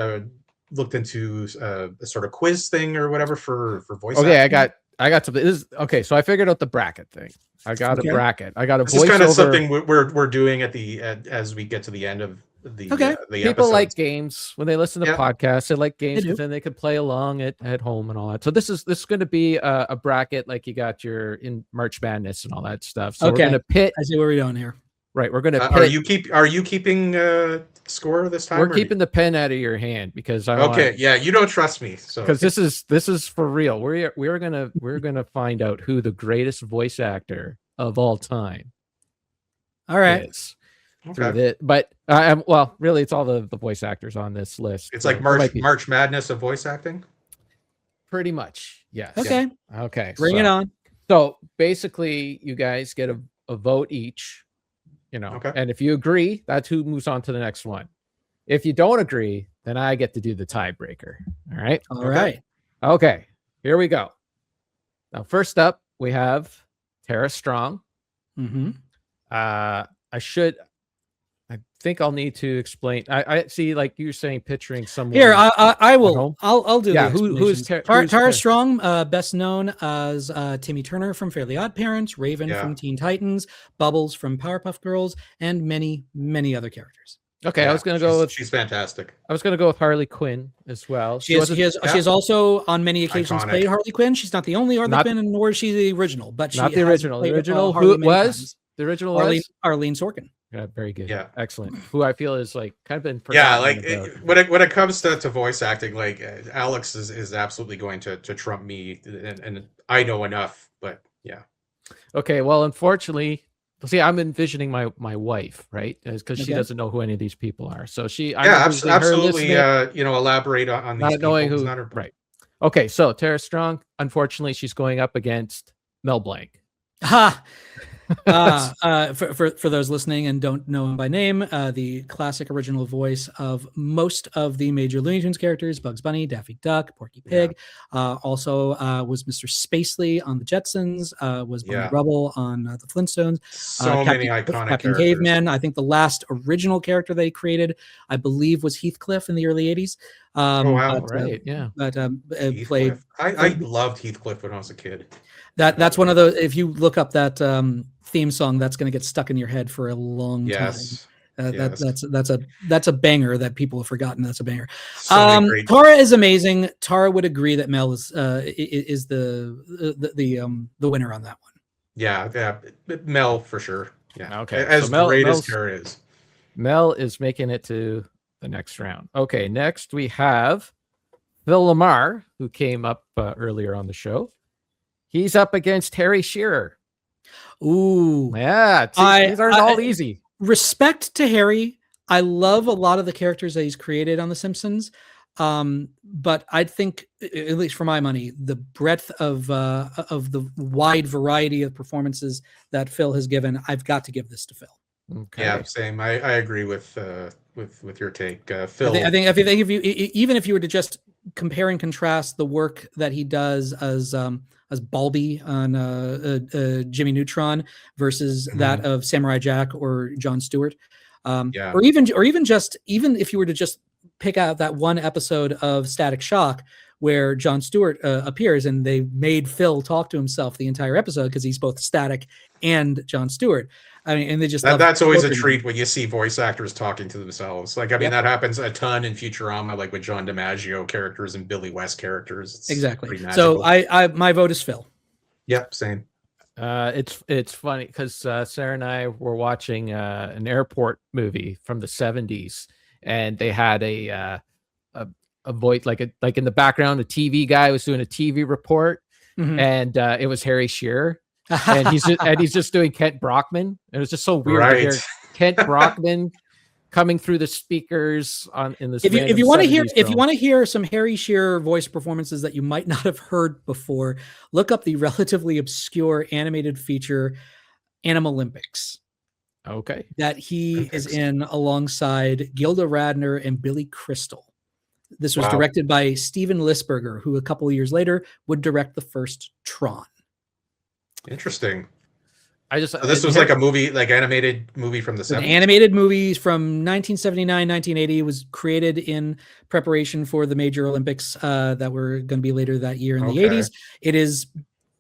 Speaker 1: looked into a sort of quiz thing or whatever for voice acting.
Speaker 3: I got something. Okay, so I figured out the bracket thing. I got a bracket. I got a voiceover.
Speaker 1: This is kind of something we're doing as we get to the end of the
Speaker 3: people
Speaker 1: episodes.
Speaker 3: Like games when they listen to podcasts. They like games because then they can play along at home and all that. So this is going to be a bracket like you got your in March Madness and all that stuff. So we're going to pit.
Speaker 2: I see what we're doing here.
Speaker 3: Right, we're going to.
Speaker 1: Are you keeping score this time?
Speaker 3: We're keeping the pen out of your hand because
Speaker 1: you don't trust me. So
Speaker 3: because this is for real. We're gonna find out who the greatest voice actor of all time.
Speaker 2: All right.
Speaker 3: Is. Okay. But well, really, it's all the voice actors on this list.
Speaker 1: It's like March Madness of voice acting.
Speaker 3: Pretty much, yes.
Speaker 2: Okay.
Speaker 3: Okay.
Speaker 2: Bring it on.
Speaker 3: So basically, you guys get a vote each. You know, and if you agree, that's who moves on to the next one. If you don't agree, then I get to do the tiebreaker. All right.
Speaker 2: All right.
Speaker 3: Okay. Here we go. Now, first up, we have Tara Strong.
Speaker 2: Mm-hmm.
Speaker 3: I think I'll need to explain. I see, like you're saying, picturing someone.
Speaker 2: Here, I will. I'll do.
Speaker 3: Yeah. Who is
Speaker 2: Tara Strong? Best known as Timmy Turner from Fairly Odd Parents, Raven from Teen Titans, Bubbles from Powerpuff Girls, and many other characters.
Speaker 3: Okay, I was going to go with.
Speaker 1: She's fantastic.
Speaker 3: I was going to go with Harley Quinn as well.
Speaker 2: She has also on many occasions played Harley Quinn. She's not the only Harley Quinn, nor is she the original. But she
Speaker 3: not the original. The original who it was. The original was
Speaker 2: Arlene Sorkin.
Speaker 3: Yeah, very good. Yeah, excellent. Who I feel is like kind of been
Speaker 1: when it comes to voice acting, like Alex is absolutely going to trump me, and I know enough, but yeah.
Speaker 3: Okay, well, unfortunately, see, I'm envisioning my wife, right? Because she doesn't know who any of these people are. So
Speaker 1: absolutely. Elaborate on these
Speaker 3: not knowing
Speaker 1: people.
Speaker 3: Who. Right. Okay, so Tara Strong, unfortunately, she's going up against Mel Blanc.
Speaker 2: Ha. For those listening and don't know him by name, the classic original voice of most of the major Looney Tunes characters: Bugs Bunny, Daffy Duck, Porky Pig. Also was Mr. Spacely on the Jetsons. Was Barney Rubble on the Flintstones.
Speaker 1: So many iconic
Speaker 2: Captain
Speaker 1: characters.
Speaker 2: Caveman. I think the last original character they created, I believe, was Heathcliff in the early '80s.
Speaker 3: Right.
Speaker 2: But
Speaker 1: played. I loved Heathcliff when I was a kid.
Speaker 2: That's one of those. If you look up that theme song, that's going to get stuck in your head for a long time. That's a banger that people have forgotten. That's a banger. Tara is amazing. Tara would agree that Mel is the winner on that one.
Speaker 1: Yeah, Mel for sure. Yeah.
Speaker 3: Okay.
Speaker 1: As great as Tara is,
Speaker 3: Mel is making it to the next round. Okay. Next we have Phil Lamar, who came up earlier on the show. He's up against Harry Shearer.
Speaker 2: Ooh.
Speaker 3: Yeah. These aren't all easy.
Speaker 2: Respect to Harry. I love a lot of the characters that he's created on The Simpsons. But I think, at least for my money, the breadth of the wide variety of performances that Phil has given, I've got to give this to Phil.
Speaker 1: Okay. Yeah, same. I agree with your take, Phil.
Speaker 2: I think if you even if you were to just compare and contrast the work that he does as Balby on Jimmy Neutron versus that of Samurai Jack or Jon Stewart, or even if you were to just pick out that one episode of Static Shock where Jon Stewart appears and they made Phil talk to himself the entire episode because he's both Static and Jon Stewart. I mean, and they just
Speaker 1: that's always a treat when you see voice actors talking to themselves. Like, I mean, that happens a ton in Futurama, like with John DiMaggio characters and Billy West characters. It's
Speaker 2: exactly. So I my vote is Phil.
Speaker 1: Yep, same.
Speaker 3: It's funny because Sarah and I were watching an airport movie from the 70s, and they had a voice like in the background, a TV guy was doing a TV report, and it was Harry Shearer, and he's just doing Kent Brockman. It was just so weird to hear Kent Brockman coming through the speakers in this.
Speaker 2: If you want to hear some Harry Shearer voice performances that you might not have heard before, look up the relatively obscure animated feature Animalympics.
Speaker 3: Okay,
Speaker 2: that he is in alongside Gilda Radner and Billy Crystal. This was directed by Steven Lisberger, who a couple of years later would direct the first Tron.
Speaker 1: Interesting.
Speaker 3: So
Speaker 1: this was like a movie, like animated movie from the 70s.
Speaker 2: Animated movies from 1979, 1980. It was created in preparation for the major Olympics that were going to be later that year in the 80s.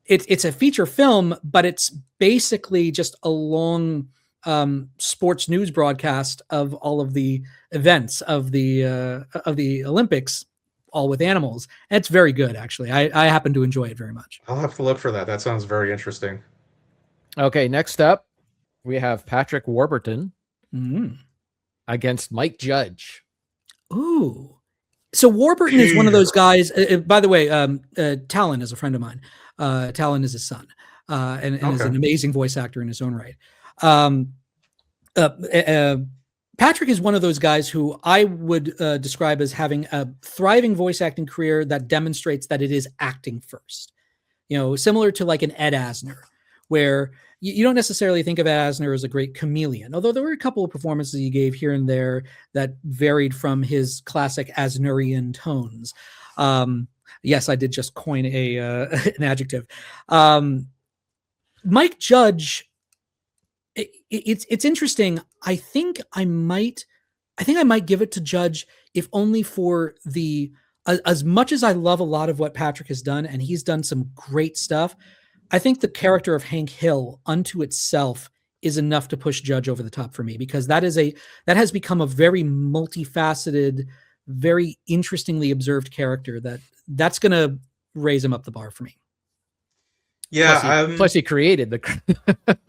Speaker 2: It's a feature film, but it's basically just a long sports news broadcast of all of the events of the Olympics, all with animals. And it's very good, actually. I happen to enjoy it very much.
Speaker 1: I'll have to look for that. That sounds very interesting.
Speaker 3: Okay, next up, we have Patrick Warburton against Mike Judge.
Speaker 2: Ooh. So Warburton is one of those guys. By the way, Talon is a friend of mine. Talon is his son, and is an amazing voice actor in his own right. Patrick is one of those guys who I would describe as having a thriving voice acting career that demonstrates that it is acting first. Similar to like an Ed Asner, where you don't necessarily think of Ed Asner as a great chameleon, although there were a couple of performances he gave here and there that varied from his classic Asnerian tones. Yes, I did just coin an adjective. Mike Judge, it's interesting. I think I might give it to Judge, if only for as much as I love a lot of what Patrick has done, and he's done some great stuff. I think the character of Hank Hill unto itself is enough to push Judge over the top for me, because that has become a very multifaceted, very interestingly observed character that's going to raise him up the bar for me.
Speaker 1: Yeah.
Speaker 3: Plus he created the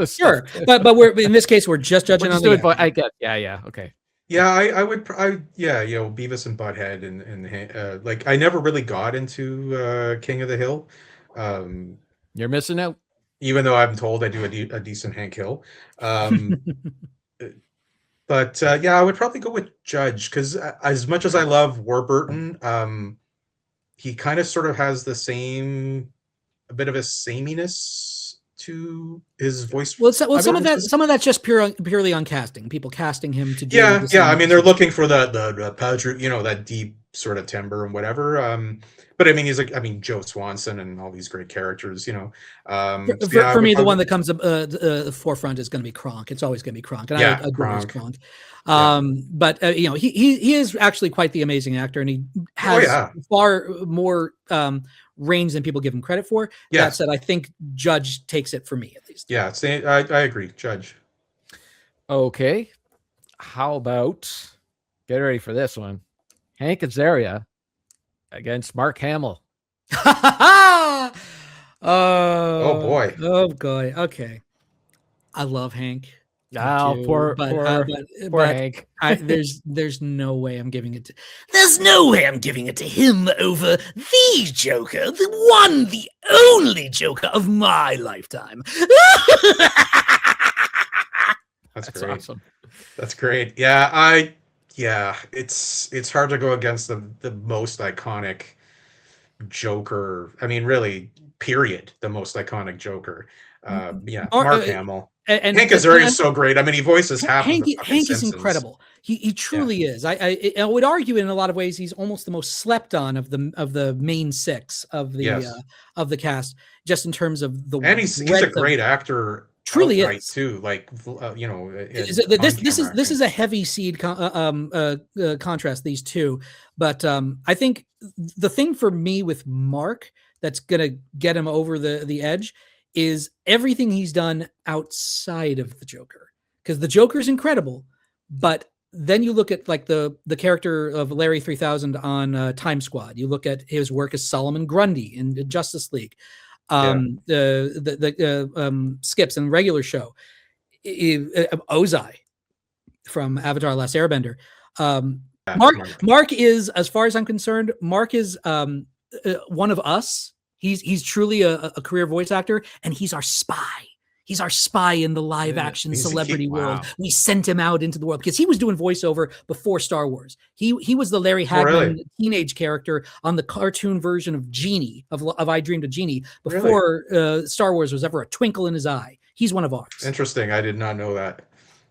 Speaker 2: sure, but we're in this case we're just judging on the.
Speaker 3: I get. Yeah. Okay.
Speaker 1: Yeah, I would. Beavis and Butthead and like I never really got into King of the Hill.
Speaker 3: You're missing out.
Speaker 1: Even though I'm told I do a decent Hank Hill. But I would probably go with Judge, because as much as I love Warburton, he kind of sort of has a bit of a sameness to his voice.
Speaker 2: Well, some of that's just purely on casting. People casting him to do.
Speaker 1: Yeah. I mean, they're looking for the Patrick, that deep sort of timbre and whatever. But I mean, he's like, Joe Swanson and all these great characters, For me,
Speaker 2: the one that comes up the forefront is going to be Kronk. It's always going to be Kronk, and I adore Kronk. But he is actually quite the amazing actor, and he has far more range than people give him credit for. That said, I think Judge takes it for me, at least.
Speaker 1: Yeah, I agree, Judge.
Speaker 3: Okay, how about, get ready for this one, Hank Azaria against Mark Hamill.
Speaker 1: Oh boy.
Speaker 2: Okay. I love Hank.
Speaker 3: Poor Hank.
Speaker 2: There's no way I'm giving it to. There's no way I'm giving it to him over the Joker, the one, the only Joker of my lifetime.
Speaker 1: That's great.
Speaker 3: Awesome.
Speaker 1: That's great. Yeah, it's hard to go against the most iconic Joker. I mean, really, period. The most iconic Joker. Mark Hamill. And Hank Azaria is so great. I mean, he voices half of the
Speaker 2: Hank
Speaker 1: Simpsons.
Speaker 2: is incredible. He truly is. I would argue in a lot of ways he's almost the most slept on of the main six of the cast, just in terms of the.
Speaker 1: And he's a great actor.
Speaker 2: Truly is
Speaker 1: too. Like
Speaker 2: this is a heavy seed contrast, these two, but I think the thing for me with Mark that's gonna get him over the edge is everything he's done outside of the Joker, because the Joker is incredible, but then you look at like the character of Larry 3000 on Time Squad. You look at his work as Solomon Grundy in Justice League. skips in the regular show. Ozai from Avatar: Last Airbender. Mark is, as far as I'm concerned, Mark is one of us. He's truly a career voice actor, and he's our spy. He's our spy in the live action celebrity world. We sent him out into the world because he was doing voiceover before Star Wars. He was the Larry Hagman teenage character on the cartoon version of Genie, of I Dreamed of Genie, before Star Wars was ever a twinkle in his eye. He's one of ours.
Speaker 1: Interesting. I did not know that.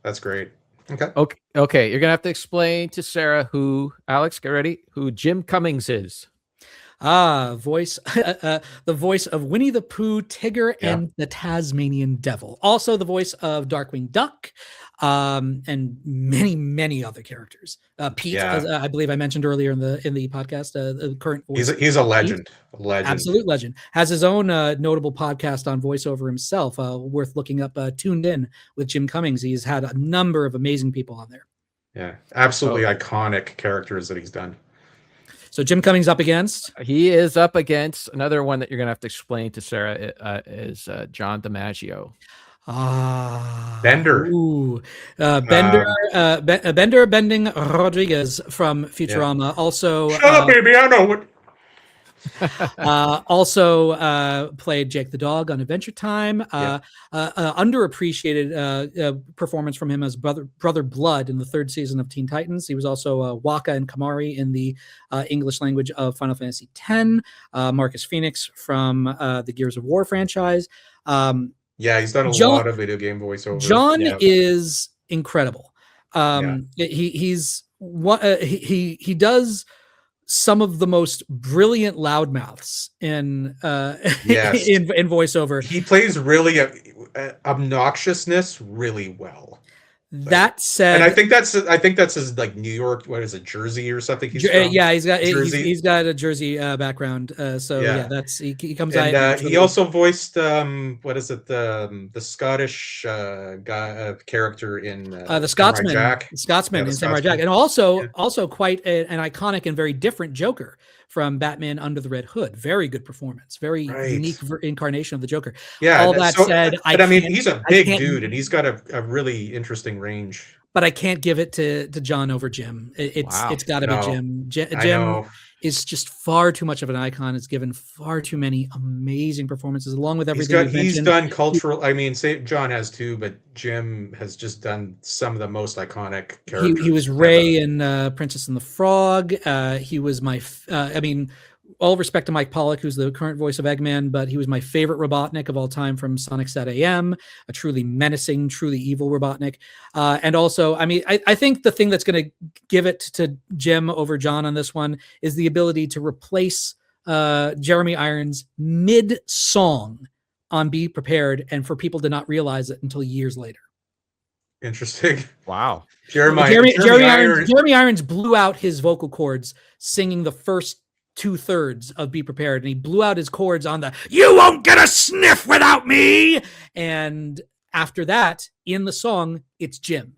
Speaker 1: That's great.
Speaker 3: Okay. You're gonna have to explain to Sarah Alex, get ready, who Jim Cummings is.
Speaker 2: The voice of Winnie the Pooh, Tigger, and the Tasmanian Devil. Also the voice of Darkwing Duck, and many, many other characters. Pete, as I believe I mentioned earlier in the podcast, the current voice.
Speaker 1: He's a legend.
Speaker 2: Absolute legend. Has his own notable podcast on voiceover himself, worth looking up. Tuned In with Jim Cummings. He's had a number of amazing people on there.
Speaker 1: Yeah, absolutely iconic characters that he's done.
Speaker 2: So Jim Cummings up against?
Speaker 3: He is up against another one that you're going to have to explain to Sarah, is John DiMaggio.
Speaker 1: Bender.
Speaker 2: Bender Bending Rodriguez from Futurama. Also,
Speaker 1: shut up, baby. I know what.
Speaker 2: Also played Jake the dog on Adventure Time. Underappreciated performance from him as Brother Blood in the 3rd season of Teen Titans. He was also Waka and Kamari in the English language of Final Fantasy X. Marcus Phoenix from the Gears of War franchise.
Speaker 1: He's done a lot of video game voiceovers.
Speaker 2: John is incredible. He's what he does. Some of the most brilliant loudmouths in voiceover.
Speaker 1: He plays really obnoxiousness really well.
Speaker 2: That said,
Speaker 1: and I think that's his like New York. What is it, Jersey or something? He's
Speaker 2: got a Jersey background. That's he comes out.
Speaker 1: And he also voiced what is it, the Scottish guy character in
Speaker 2: the Scotsman, in Samurai Jack, and also quite an iconic and very different Joker from Batman Under the Red Hood. Very good performance. Very unique incarnation of the Joker.
Speaker 1: Yeah.
Speaker 2: All that said,
Speaker 1: he's a big dude, and he's got a really interesting range.
Speaker 2: But I can't give it to John over Jim. It's got to be Jim. Jim is just far too much of an icon. Has given far too many amazing performances, along with everything
Speaker 1: he's done cultural. I mean, John has too, but Jim has just done some of the most iconic characters.
Speaker 2: He was Ray in Princess and the Frog. He was my. All respect to Mike Pollock, who's the current voice of Eggman, but he was my favorite Robotnik of all time from Sonic SAT-AM, a truly menacing, truly evil Robotnik. And also, I think the thing that's going to give it to Jim over John on this one is the ability to replace Jeremy Irons mid-song on Be Prepared, and for people to not realize it until years later.
Speaker 1: Interesting.
Speaker 3: Wow.
Speaker 2: Jeremy Irons blew out his vocal cords singing the first 2/3 of Be Prepared, and he blew out his chords on the "You won't get a sniff without me," and after that, in the song, it's Jim.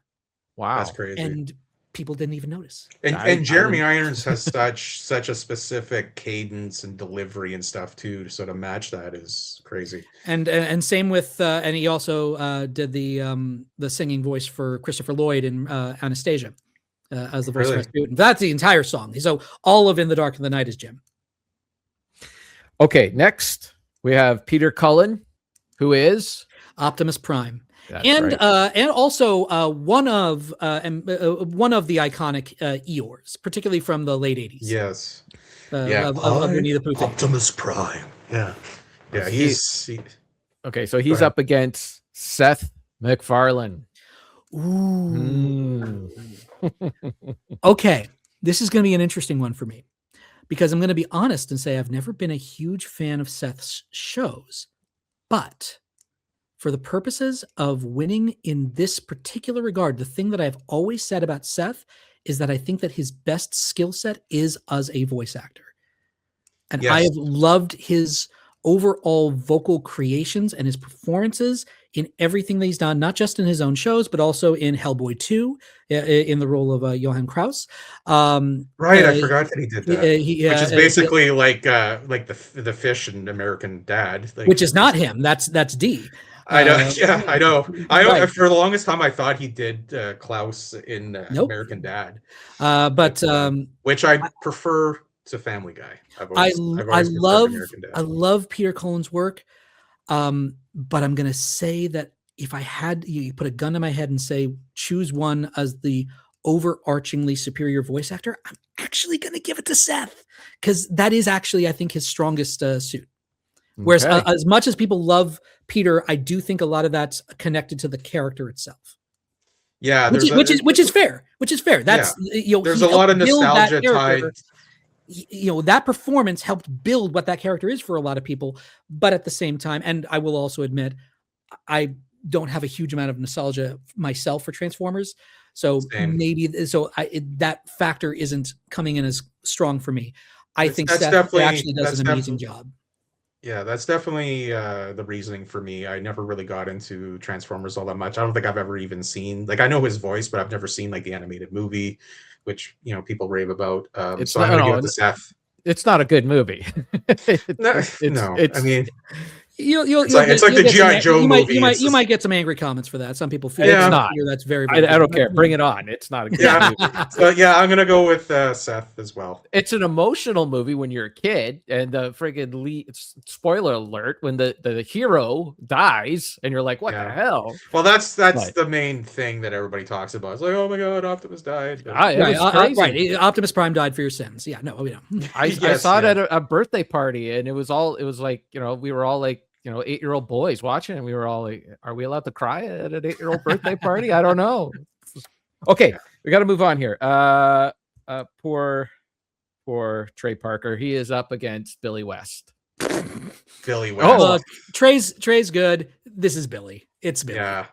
Speaker 3: Wow,
Speaker 1: that's crazy.
Speaker 2: And people didn't even notice.
Speaker 1: And Jeremy Irons has such a specific cadence and delivery and stuff too, so to match that is crazy.
Speaker 2: And same with and he also did the singing voice for Christopher Lloyd in Anastasia. As the voice of Rasputin. That's the entire song. So all of In the Dark of the Night is Jim.
Speaker 3: Okay, next we have Peter Cullen, who is
Speaker 2: Optimus Prime. And also one of the iconic Eeyores, particularly from the late 80s.
Speaker 1: Yes.
Speaker 2: Of Winnie the Pooh.
Speaker 1: Optimus Prime. Yeah. Yeah.
Speaker 3: Okay, so he's up against Seth MacFarlane.
Speaker 2: Ooh. Okay, this is going to be an interesting one for me, because I'm going to be honest and say I've never been a huge fan of Seth's shows, but for the purposes of winning in this particular regard, the thing that I've always said about Seth is that I think that his best skill set is as a voice actor. And I have loved his overall vocal creations and his performances in everything that he's done, not just in his own shows, but also in Hellboy 2, in the role of Johann Kraus.
Speaker 1: Right, I forgot that he did that. Which is basically like the fish in American Dad. Like,
Speaker 2: which is not him. That's D.
Speaker 1: I know. Yeah, I know. Right. For the longest time, I thought he did Klaus in American Dad. Which I prefer to Family Guy.
Speaker 2: I love Peter Cullen's work. But I'm going to say that if I had you put a gun to my head and say, choose one as the overarchingly superior voice actor, I'm actually going to give it to Seth, because that is actually, I think, his strongest suit. Whereas as much as people love Peter, I do think a lot of that's connected to the character itself.
Speaker 1: Yeah,
Speaker 2: which is fair. That's
Speaker 1: there's a lot of nostalgia tied.
Speaker 2: That performance helped build what that character is for a lot of people. But at the same time, and I will also admit, I don't have a huge amount of nostalgia myself for Transformers. So that factor isn't coming in as strong for me. I think Seth actually does an amazing job.
Speaker 1: Yeah, that's definitely the reasoning for me. I never really got into Transformers all that much. I don't think I've ever even seen, like, I know his voice, but I've never seen like the animated movie, which people rave about. So I'm gonna give it to Seth.
Speaker 3: It's not a good movie.
Speaker 1: I mean,
Speaker 2: it's
Speaker 1: like the G.I. Joe movie.
Speaker 2: You might get some angry comments for that. Some people feel
Speaker 3: it's not.
Speaker 2: That's very.
Speaker 3: I don't care. Bring it on. It's not a good movie.
Speaker 1: So I'm gonna go with Seth as well.
Speaker 3: It's an emotional movie when you're a kid, and the friggin' spoiler alert, when the hero dies, and you're like, what the hell?
Speaker 1: Well, that's the main thing that everybody talks about. It's like, oh my god, Optimus died.
Speaker 2: Right. Optimus Prime died for your sins. Yeah, no, we don't.
Speaker 3: I saw it at a birthday party, and it was like, we were all like, 8-year-old boys watching, and we were all like, are we allowed to cry at an 8-year-old birthday party? I don't know. Okay, we got to move on here. Poor Trey Parker. He is up against Billy West.
Speaker 1: Billy West.
Speaker 2: Look, Trey's good. This is Billy. It's Billy.
Speaker 1: Yeah.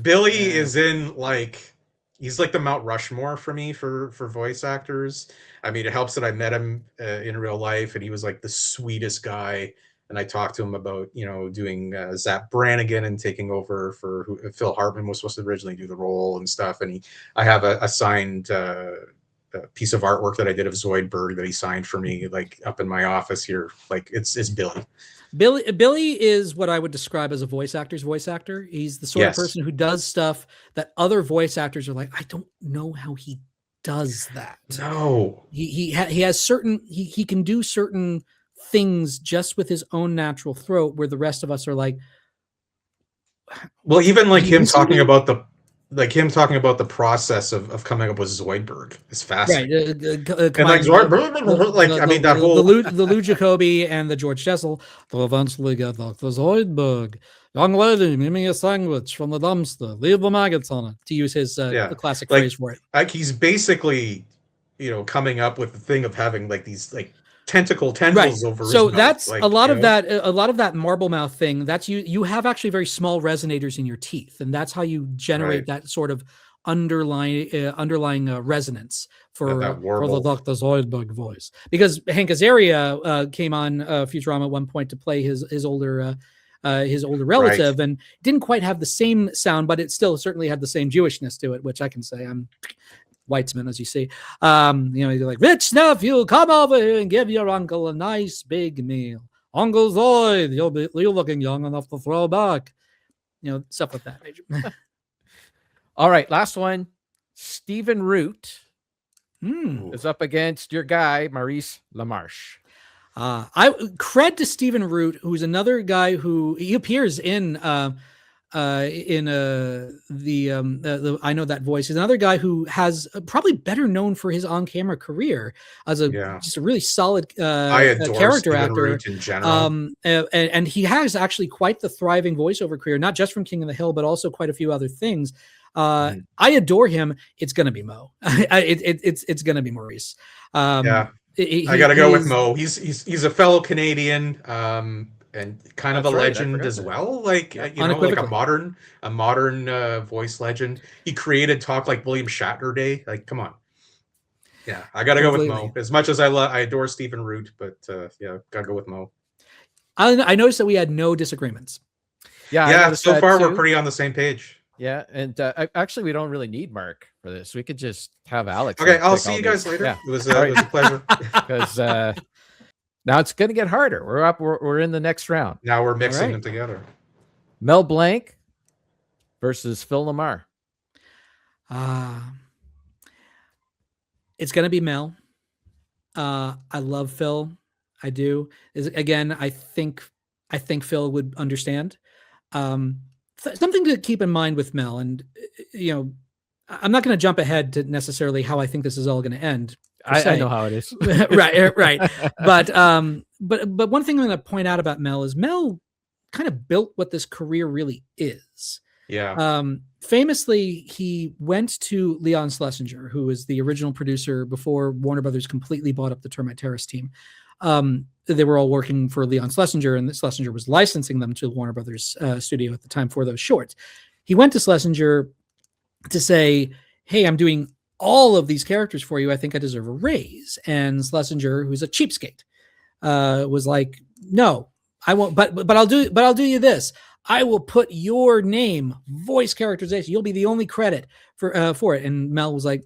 Speaker 1: Billy is in, like, he's like the Mount Rushmore for me for voice actors. I mean, it helps that I met him in real life, and he was like the sweetest guy. And I talked to him about, doing Zap Brannigan and taking over for who Phil Hartman was supposed to originally do the role and stuff. And I have a signed piece of artwork that I did of Zoidberg that he signed for me, like up in my office here. Like it's Billy.
Speaker 2: Billy is what I would describe as a voice actor's voice actor. He's the sort of person who does stuff that other voice actors are like, I don't know how he does that.
Speaker 1: No,
Speaker 2: he has certain, he can do certain things just with his own natural throat, where the rest of us are like,
Speaker 1: well, even like him talking about the process of coming up with Zoidberg is fascinating.
Speaker 2: And like Zoidberg,
Speaker 1: like I mean that whole
Speaker 2: the Lou Jacoby and the George Jessel, they'll eventually get the Zoidberg. Young lady, give me a sandwich from the dumpster. Leave the maggots on it. To use his the classic phrase for it.
Speaker 1: Like he's basically, coming up with the thing of having like these like tentacles over his mouth.
Speaker 2: That's like, a lot of that marble mouth thing. That's you have actually very small resonators in your teeth, and that's how you generate that sort of underlying resonance for the Dr. Zoidberg voice. Because Hank Azaria came on Futurama at one point to play his older relative, and didn't quite have the same sound, but it still certainly had the same Jewishness to it, which I can say I'm Weitzman, as you see. You're like, rich nephew, come over here and give your uncle a nice big meal. Uncle Zoid, you're looking young enough to throw back. Stuff like that.
Speaker 3: All right, last one. Stephen Root is up against your guy, Maurice LaMarche.
Speaker 2: I cred to Stephen Root, who's another guy who he appears in the I Know That Voice. He's another guy who has probably better known for his on-camera career as just a really solid character actor
Speaker 1: in general.
Speaker 2: And he has actually quite the thriving voiceover career, not just from King of the Hill, but also quite a few other things. I adore him. It's gonna be Mo. It's gonna be Maurice.
Speaker 1: I gotta go with Mo. He's a fellow Canadian. And kind of a legend as well, like like a modern voice legend. He created Talk Like William Shatner Day. Like, come on. Yeah, I gotta go with Mo. As much as I adore Stephen Root, but gotta go with Mo.
Speaker 2: I noticed that we had no disagreements.
Speaker 1: Yeah. So far, we're pretty on the same page.
Speaker 3: Yeah, and actually, we don't really need Mark for this. We could just have Alex.
Speaker 1: Okay, I'll see you guys later. Yeah. It was a pleasure.
Speaker 3: Because now it's going to get harder. We're up. We're in the next round.
Speaker 1: Now we're mixing them together.
Speaker 3: Mel Blanc versus Phil Lamar.
Speaker 2: It's going to be Mel. I love Phil. I do. Again, I think Phil would understand. Something to keep in mind with Mel, and I'm not going to jump ahead to necessarily how I think this is all going to end.
Speaker 3: I know how it is.
Speaker 2: right. But one thing I'm going to point out about Mel is Mel kind of built what this career really is.
Speaker 1: Yeah.
Speaker 2: Famously, he went to Leon Schlesinger, who was the original producer before Warner Brothers completely bought up the Termite Terrace team. They were all working for Leon Schlesinger, and Schlesinger was licensing them to the Warner Brothers studio at the time for those shorts. He went to Schlesinger to say, hey, I'm doing all of these characters for you. I think I deserve a raise. And Schlesinger, who's a cheapskate, was like, no, I won't, but I'll do you this. I will put your name, voice characterization. You'll be the only credit for it. And Mel was like,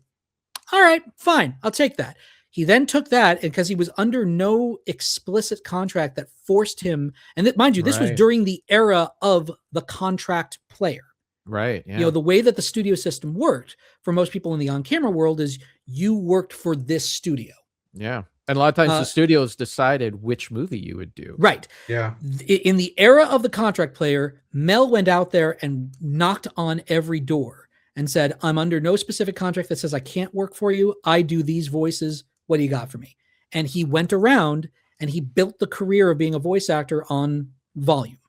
Speaker 2: all right, fine. I'll take that. He then took that, and because he was under no explicit contract that forced him, and that, mind you, this was during the era of the contract player.
Speaker 3: Right. Yeah.
Speaker 2: The way that the studio system worked for most people in the on-camera world is you worked for this studio.
Speaker 3: Yeah. And a lot of times the studios decided which movie you would do.
Speaker 2: Right.
Speaker 1: Yeah.
Speaker 2: In the era of the contract player, Mel went out there and knocked on every door and said, I'm under no specific contract that says I can't work for you. I do these voices. What do you got for me? And he went around and he built the career of being a voice actor on volume.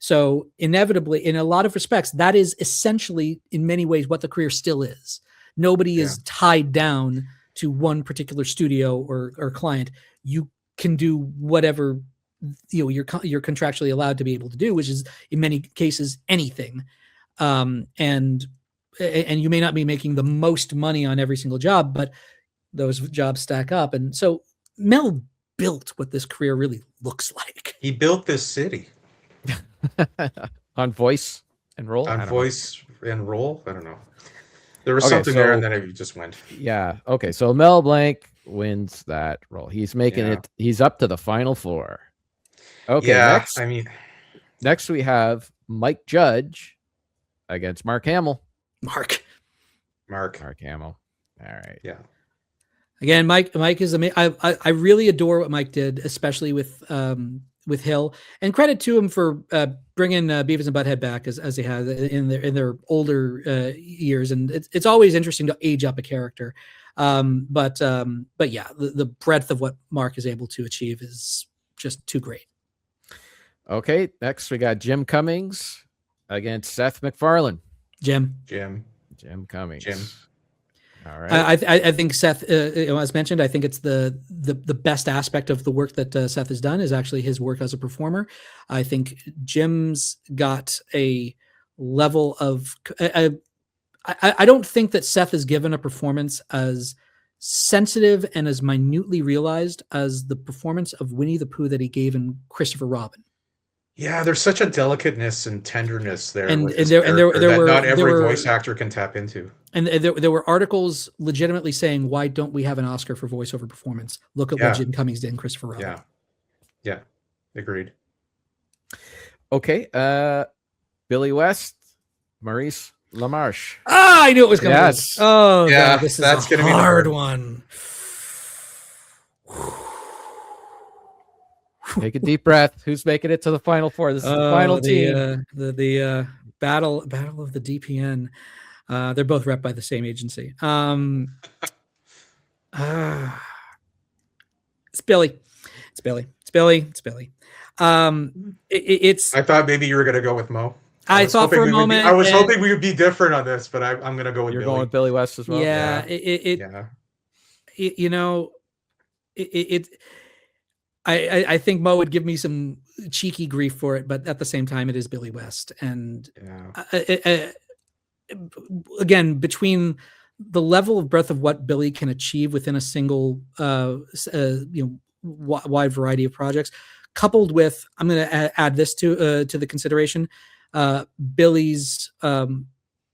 Speaker 2: So inevitably, in a lot of respects, that is essentially, in many ways, what the career still is. Nobody is tied down to one particular studio or client. You can do whatever you're contractually allowed to be able to do, which is in many cases anything. And you may not be making the most money on every single job, but those jobs stack up. And so Mel built what this career really looks like.
Speaker 1: He built this city.
Speaker 3: On voice and role?
Speaker 1: On voice and role? I don't know. There was something there, and then it just went.
Speaker 3: Yeah. Okay. So Mel Blanc wins that role. He's making it. He's up to the final four. Okay.
Speaker 1: Yeah.
Speaker 3: Next we have Mike Judge against Mark Hamill.
Speaker 2: Mark
Speaker 3: Hamill. All right.
Speaker 1: Yeah.
Speaker 2: Again, Mike is amazing. I really adore what Mike did, especially with Hill, and credit to him for bringing Beavis and Butthead back as they have in their older years. And it's always interesting to age up a character. But yeah, the breadth of what Mark is able to achieve is just too great.
Speaker 3: Okay. Next we got Jim Cummings against Seth MacFarlane.
Speaker 2: Jim
Speaker 3: Cummings. All right.
Speaker 2: I think Seth, as mentioned, I think it's the best aspect of the work that Seth has done is actually his work as a performer. I think Jim's got a level of. I don't think that Seth is given a performance as sensitive and as minutely realized as the performance of Winnie the Pooh that he gave in Christopher Robin.
Speaker 1: Yeah, there's such a delicateness and tenderness there,
Speaker 2: and there were
Speaker 1: not every voice actor can tap into.
Speaker 2: And there were articles legitimately saying, "Why don't we have an Oscar for voiceover performance? Look at what Jim Cummings did in Christopher Robin."
Speaker 1: Yeah, agreed.
Speaker 3: Okay, Billy West, Maurice LaMarche.
Speaker 2: I knew it was coming.
Speaker 3: Yes.
Speaker 2: Oh, yeah, God, that's going to be a hard one.
Speaker 3: Take a deep breath. Who's making it to the final four? This is the final team.
Speaker 2: The battle of the DPN. They're both rep by the same agency. It's Billy.
Speaker 1: I thought maybe you were going to go with Mo.
Speaker 2: I thought for a moment.
Speaker 1: I was hoping we would be different on this, but I'm going to go with
Speaker 3: Billy. You're
Speaker 1: going
Speaker 3: with Billy West as well?
Speaker 2: Yeah. I think Mo would give me some cheeky grief for it, but at the same time, it is Billy West. And again, between the level of breadth of what Billy can achieve within a single, wide variety of projects, coupled with, I'm going to add this to the consideration. Billy's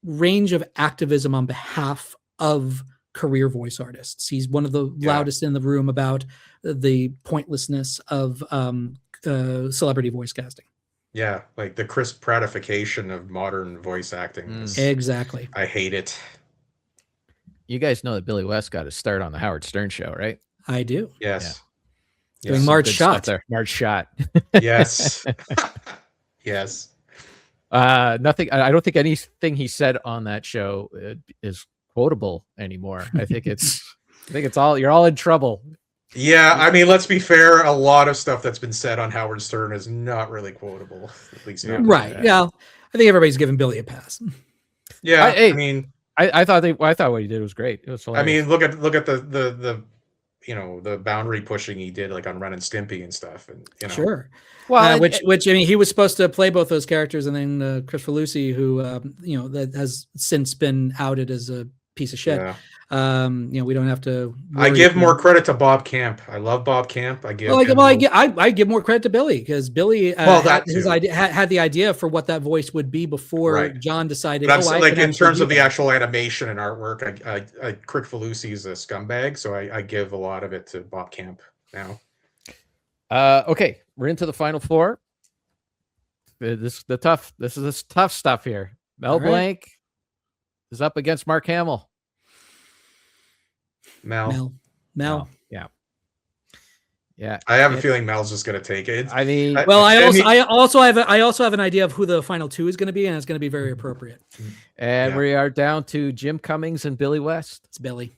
Speaker 2: range of activism on behalf of career voice artists. He's one of the loudest in the room about the pointlessness of celebrity voice casting.
Speaker 1: Yeah, like the crisp pratification of modern voice acting.
Speaker 2: Exactly.
Speaker 1: I hate it.
Speaker 3: You guys know that Billy West got his start on the Howard Stern show, right?
Speaker 2: I do.
Speaker 1: Yes.
Speaker 2: Doing Marge Shot.
Speaker 3: Marge Shot.
Speaker 1: Yes. Yes.
Speaker 3: Nothing. I don't think anything he said on that show is quotable anymore. I think it's all, you're all in trouble.
Speaker 1: Yeah, I mean, let's be fair. A lot of stuff that's been said on Howard Stern is not really quotable, at least not
Speaker 2: right. Yeah, I think everybody's giving Billy a pass.
Speaker 1: Yeah, I mean,
Speaker 3: I thought what he did was great. It was hilarious.
Speaker 1: I mean, look at the the boundary pushing he did, like on Ren and Stimpy and stuff, and
Speaker 2: Sure. Well, which I mean, he was supposed to play both those characters, and then Christopher Lucy, who that has since been outed as a piece of shit. We don't have to.
Speaker 1: I give more credit to Bob Camp. I love Bob Camp. I give.
Speaker 2: I give more credit to Billy, because Billy had the idea for what that voice would be before John decided.
Speaker 1: But in terms of the actual animation and artwork, Crick Falusi is a scumbag, so I give a lot of it to Bob Camp now.
Speaker 3: Okay, we're into the final four. This is tough stuff here. Mel Blanc is up against Mark Hamill.
Speaker 1: Mel.
Speaker 3: Yeah.
Speaker 1: I have a feeling Mel's just going to take it.
Speaker 3: I mean,
Speaker 2: I also have an idea of who the final two is going to be, and it's going to be very appropriate.
Speaker 3: And we are down to Jim Cummings and Billy West.
Speaker 2: It's Billy.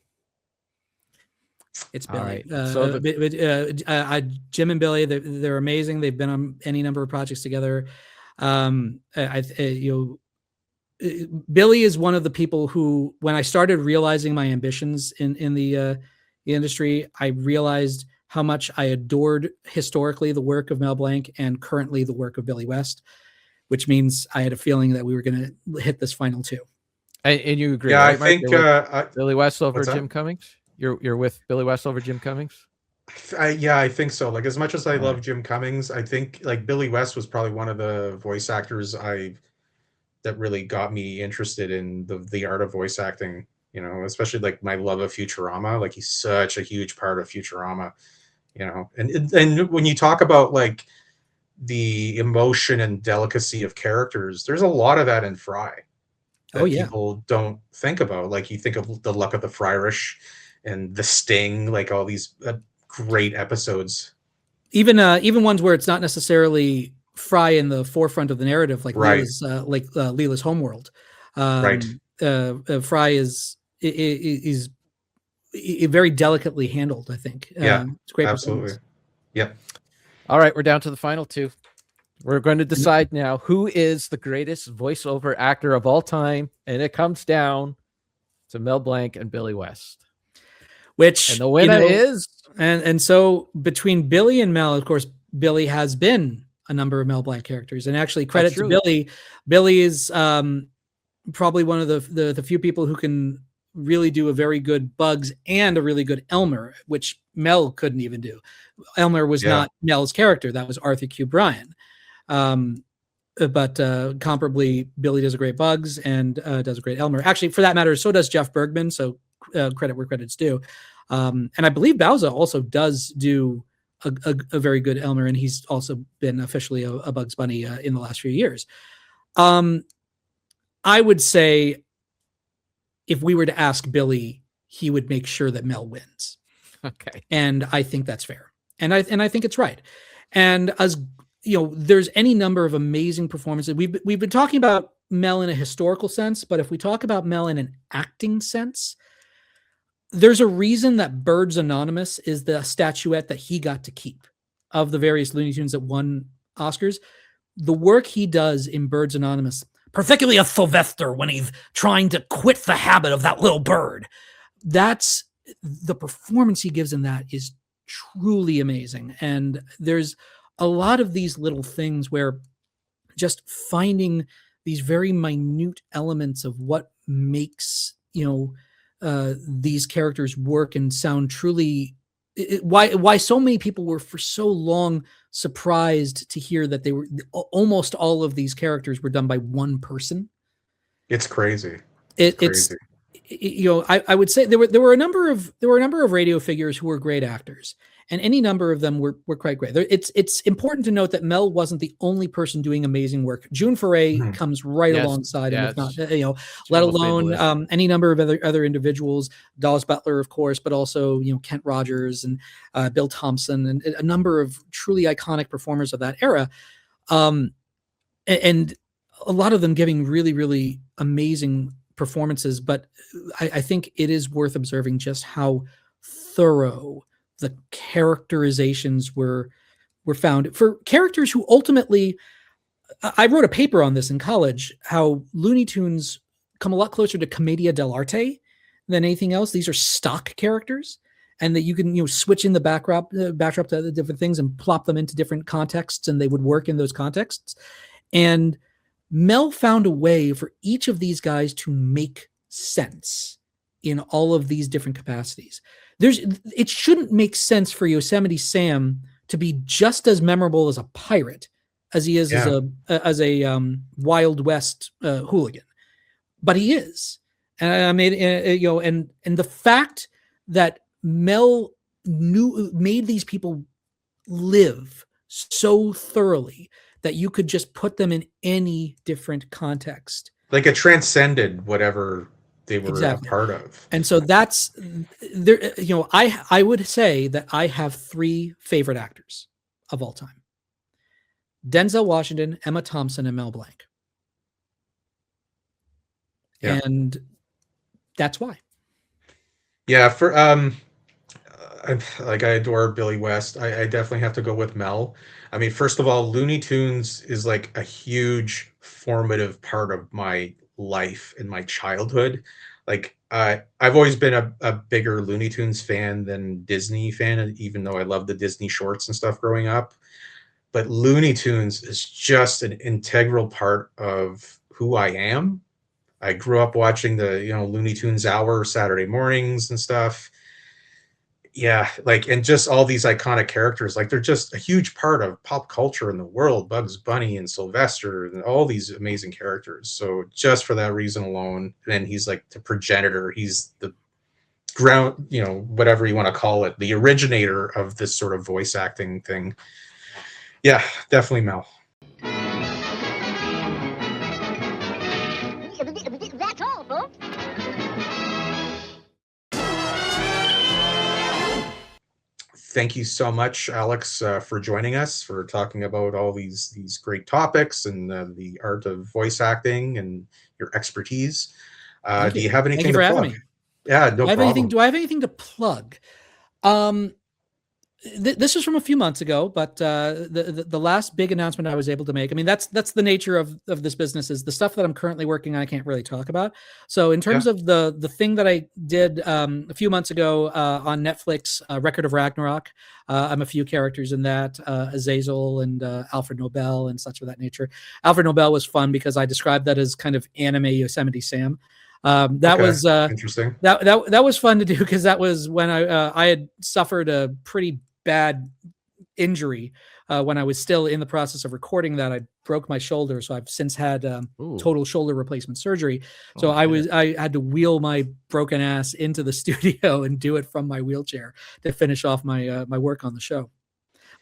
Speaker 2: It's Billy.
Speaker 3: Right.
Speaker 2: Jim and Billy, they're amazing. They've been on any number of projects together. Billy is one of the people who, when I started realizing my ambitions in the industry, I realized how much I adored historically the work of Mel Blanc and currently the work of Billy West, which means I had a feeling that we were going to hit this final two.
Speaker 3: And you agree?
Speaker 1: Yeah,
Speaker 3: right,
Speaker 1: I think
Speaker 3: Billy West over Jim Cummings. You're with Billy West over Jim Cummings?
Speaker 1: I think so. Like, as much as I love Jim Cummings, I think like Billy West was probably one of the voice actors that really got me interested in the art of voice acting, especially like my love of Futurama. Like, he's such a huge part of Futurama, and when you talk about like the emotion and delicacy of characters, there's a lot of that in Fry that people don't think about. Like, you think of The Luck of the Fryrish and The Sting, like all these great episodes.
Speaker 2: Even ones where it's not necessarily Fry in the forefront of the narrative, like Leela's Homeworld. Fry is very delicately handled, I think. It's great.
Speaker 1: Absolutely. Yep.
Speaker 3: All right, we're down to the final two. We're going to decide now who is the greatest voiceover actor of all time, and it comes down to Mel Blanc and Billy West. And the winner is,
Speaker 2: and so between Billy and Mel, of course, Billy has been a number of Mel Blanc characters, and actually credit to Billy. Billy is probably one of the few people who can really do a very good Bugs and a really good Elmer, which Mel couldn't even do. Elmer was not Mel's character; that was Arthur Q. Bryan. But comparably, Billy does a great Bugs and does a great Elmer. Actually, for that matter, so does Jeff Bergman. So credit where credit's due. And I believe Bowser also does do a very good Elmer, and he's also been officially a Bugs Bunny in the last few years. I would say if we were to ask Billy, he would make sure that Mel wins.
Speaker 3: Okay.
Speaker 2: And I think that's fair. And I think it's right. And as there's any number of amazing performances. We've been talking about Mel in a historical sense, but if we talk about Mel in an acting sense, there's a reason that Birds Anonymous is the statuette that he got to keep of the various Looney Tunes that won Oscars. The work he does in Birds Anonymous, particularly as Sylvester when he's trying to quit the habit of that little bird, that's the performance he gives in that is truly amazing. And there's a lot of these little things where just finding these very minute elements of what makes, these characters work and sound truly why so many people were for so long surprised to hear that they were almost all of these characters were done by one person.
Speaker 1: It's crazy.
Speaker 2: It's I would say there were a number of radio figures who were great actors, and any number of them were quite great. It's important to note that Mel wasn't the only person doing amazing work. June Foray comes right alongside him, if not let alone any number of other individuals. Dallas Butler, of course, but also Kent Rogers and Bill Thompson and a number of truly iconic performers of that era, and a lot of them giving really, really amazing performances. But I think it is worth observing just how thorough the characterizations were found for characters who ultimately, I wrote a paper on this in college, how Looney Tunes come a lot closer to commedia dell'arte than anything else. These are stock characters, and that you can switch in the backdrop to other different things and plop them into different contexts, and they would work in those contexts. And Mel found a way for each of these guys to make sense in all of these different capacities. It shouldn't make sense for Yosemite Sam to be just as memorable as a pirate as he is as a Wild West hooligan, but he is. And I mean, and the fact that Mel made these people live so thoroughly that you could just put them in any different context.
Speaker 1: Like it transcended whatever they were a part of.
Speaker 2: And so that's there. I would say that I have 3 favorite actors of all time: Denzel Washington, Emma Thompson, and Mel Blanc. Yeah. And that's why.
Speaker 1: Yeah, for I adore Billy West. I definitely have to go with Mel. I mean, first of all, Looney Tunes is like a huge formative part of my life in my childhood. Like I've always been a bigger Looney Tunes fan than Disney fan, even though I love the Disney shorts and stuff growing up. But Looney Tunes is just an integral part of who I am. I grew up watching the Looney Tunes Hour Saturday mornings and stuff. Yeah, and just all these iconic characters, they're just a huge part of pop culture in the world. Bugs Bunny and Sylvester and all these amazing characters. So just for that reason alone, and he's like the progenitor. He's the ground, whatever you want to call it, the originator of this sort of voice acting thing. Yeah, definitely Mel.
Speaker 4: That's all, folks.
Speaker 1: Thank you so much, Alex, for joining us, for talking about all these great topics and the art of voice acting and your expertise. Do you have anything to plug? Yeah, no problem.
Speaker 2: Do I have anything to plug? This was from a few months ago, but the last big announcement I was able to make, I mean, that's the nature of this business, is the stuff that I'm currently working on I can't really talk about. So in terms of the thing that I did a few months ago on Netflix, Record of Ragnarok, I'm a few characters in that, Azazel and Alfred Nobel and such of that nature. Alfred Nobel was fun because I described that as kind of anime Yosemite Sam. Was
Speaker 1: interesting.
Speaker 2: That was fun to do, because that was when I had suffered a pretty bad injury when I was still in the process of recording that. I broke my shoulder, so I've since had total shoulder replacement surgery. So I had to wheel my broken ass into the studio and do it from my wheelchair to finish off my my work on the show.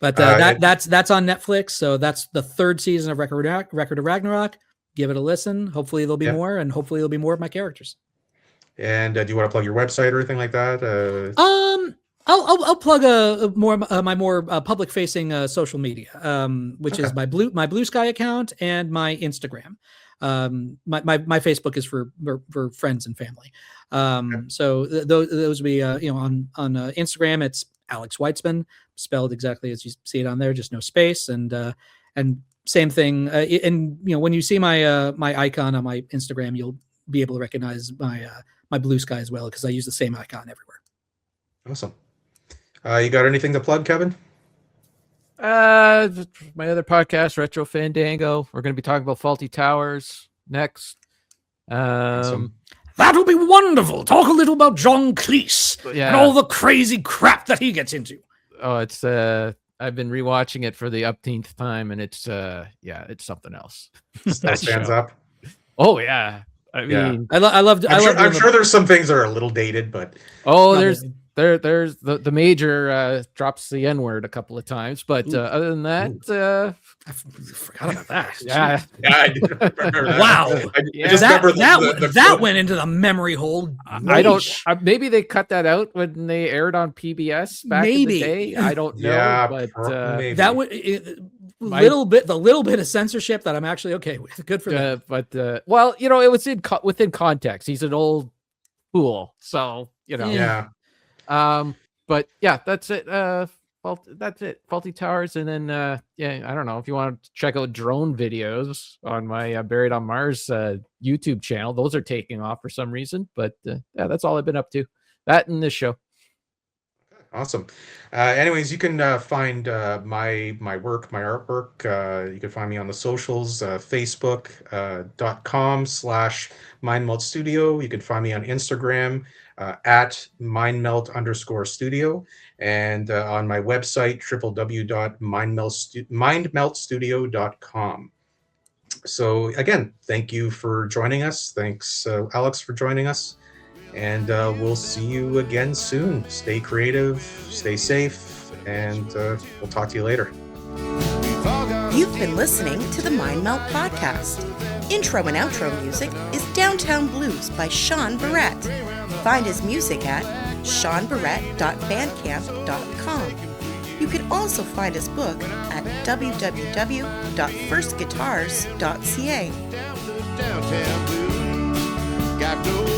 Speaker 2: But that's on Netflix. So that's the 3rd season of Record of Ragnarok. Give it a listen. Hopefully there'll be more, and hopefully there'll be more of my characters.
Speaker 1: And do you want to plug your website or anything like that?
Speaker 2: I'll plug my more public facing social media, which is my Bluesky account and my Instagram. My Facebook is for friends and family. So those will be on Instagram. It's Alex Weitzman, spelled exactly as you see it on there, just no space, and same thing. And when you see my my icon on my Instagram, you'll be able to recognize my my Bluesky as well, because I use the same icon everywhere.
Speaker 1: Awesome. You got anything to plug, Kevin?
Speaker 3: My other podcast, Retro Fandango. We're going to be talking about Faulty Towers next.
Speaker 2: I That'll be wonderful. Talk a little about John Cleese and all the crazy crap that he gets into.
Speaker 3: Oh, it's I've been rewatching it for the upteenth time, and it's it's something else.
Speaker 1: That stands up.
Speaker 3: Oh yeah, I mean,
Speaker 2: I loved.
Speaker 1: I'm sure there's some things that are a little dated, but
Speaker 3: there's the major drops the N-word a couple of times, but other than that,
Speaker 2: I forgot about that.
Speaker 3: Yeah,
Speaker 1: I do remember that.
Speaker 2: Wow,
Speaker 1: that
Speaker 2: went into the memory hole.
Speaker 3: I don't. Maybe they cut that out when they aired on PBS back in the day. I don't know.
Speaker 1: Yeah,
Speaker 3: but
Speaker 2: that would the little bit of censorship that I'm actually okay with. Good for them.
Speaker 3: But well, it was within context. He's an old fool, so
Speaker 1: Yeah.
Speaker 3: But yeah, that's it. That's it. Faulty Towers, and then I don't know if you want to check out drone videos on my Buried on Mars YouTube channel. Those are taking off for some reason, but that's all I've been up to. That and this show.
Speaker 1: Awesome. Anyways, you can find my work, my artwork. You can find me on the socials, facebook.com/Mindmelt Studio. You can find me on Instagram at Mindmelt_studio, and on my website, www.mindmeltstudio.com. So again, thank you for joining us. Thanks, Alex, for joining us. And we'll see you again soon. Stay creative, stay safe, and we'll talk to you later.
Speaker 5: You've been listening to the Mindmelt Podcast. Intro and outro music is Downtown Blues by Sean Barrett. Find his music at seanbarrett.bandcamp.com. You can also find his book at www.firstguitars.ca.
Speaker 6: Got no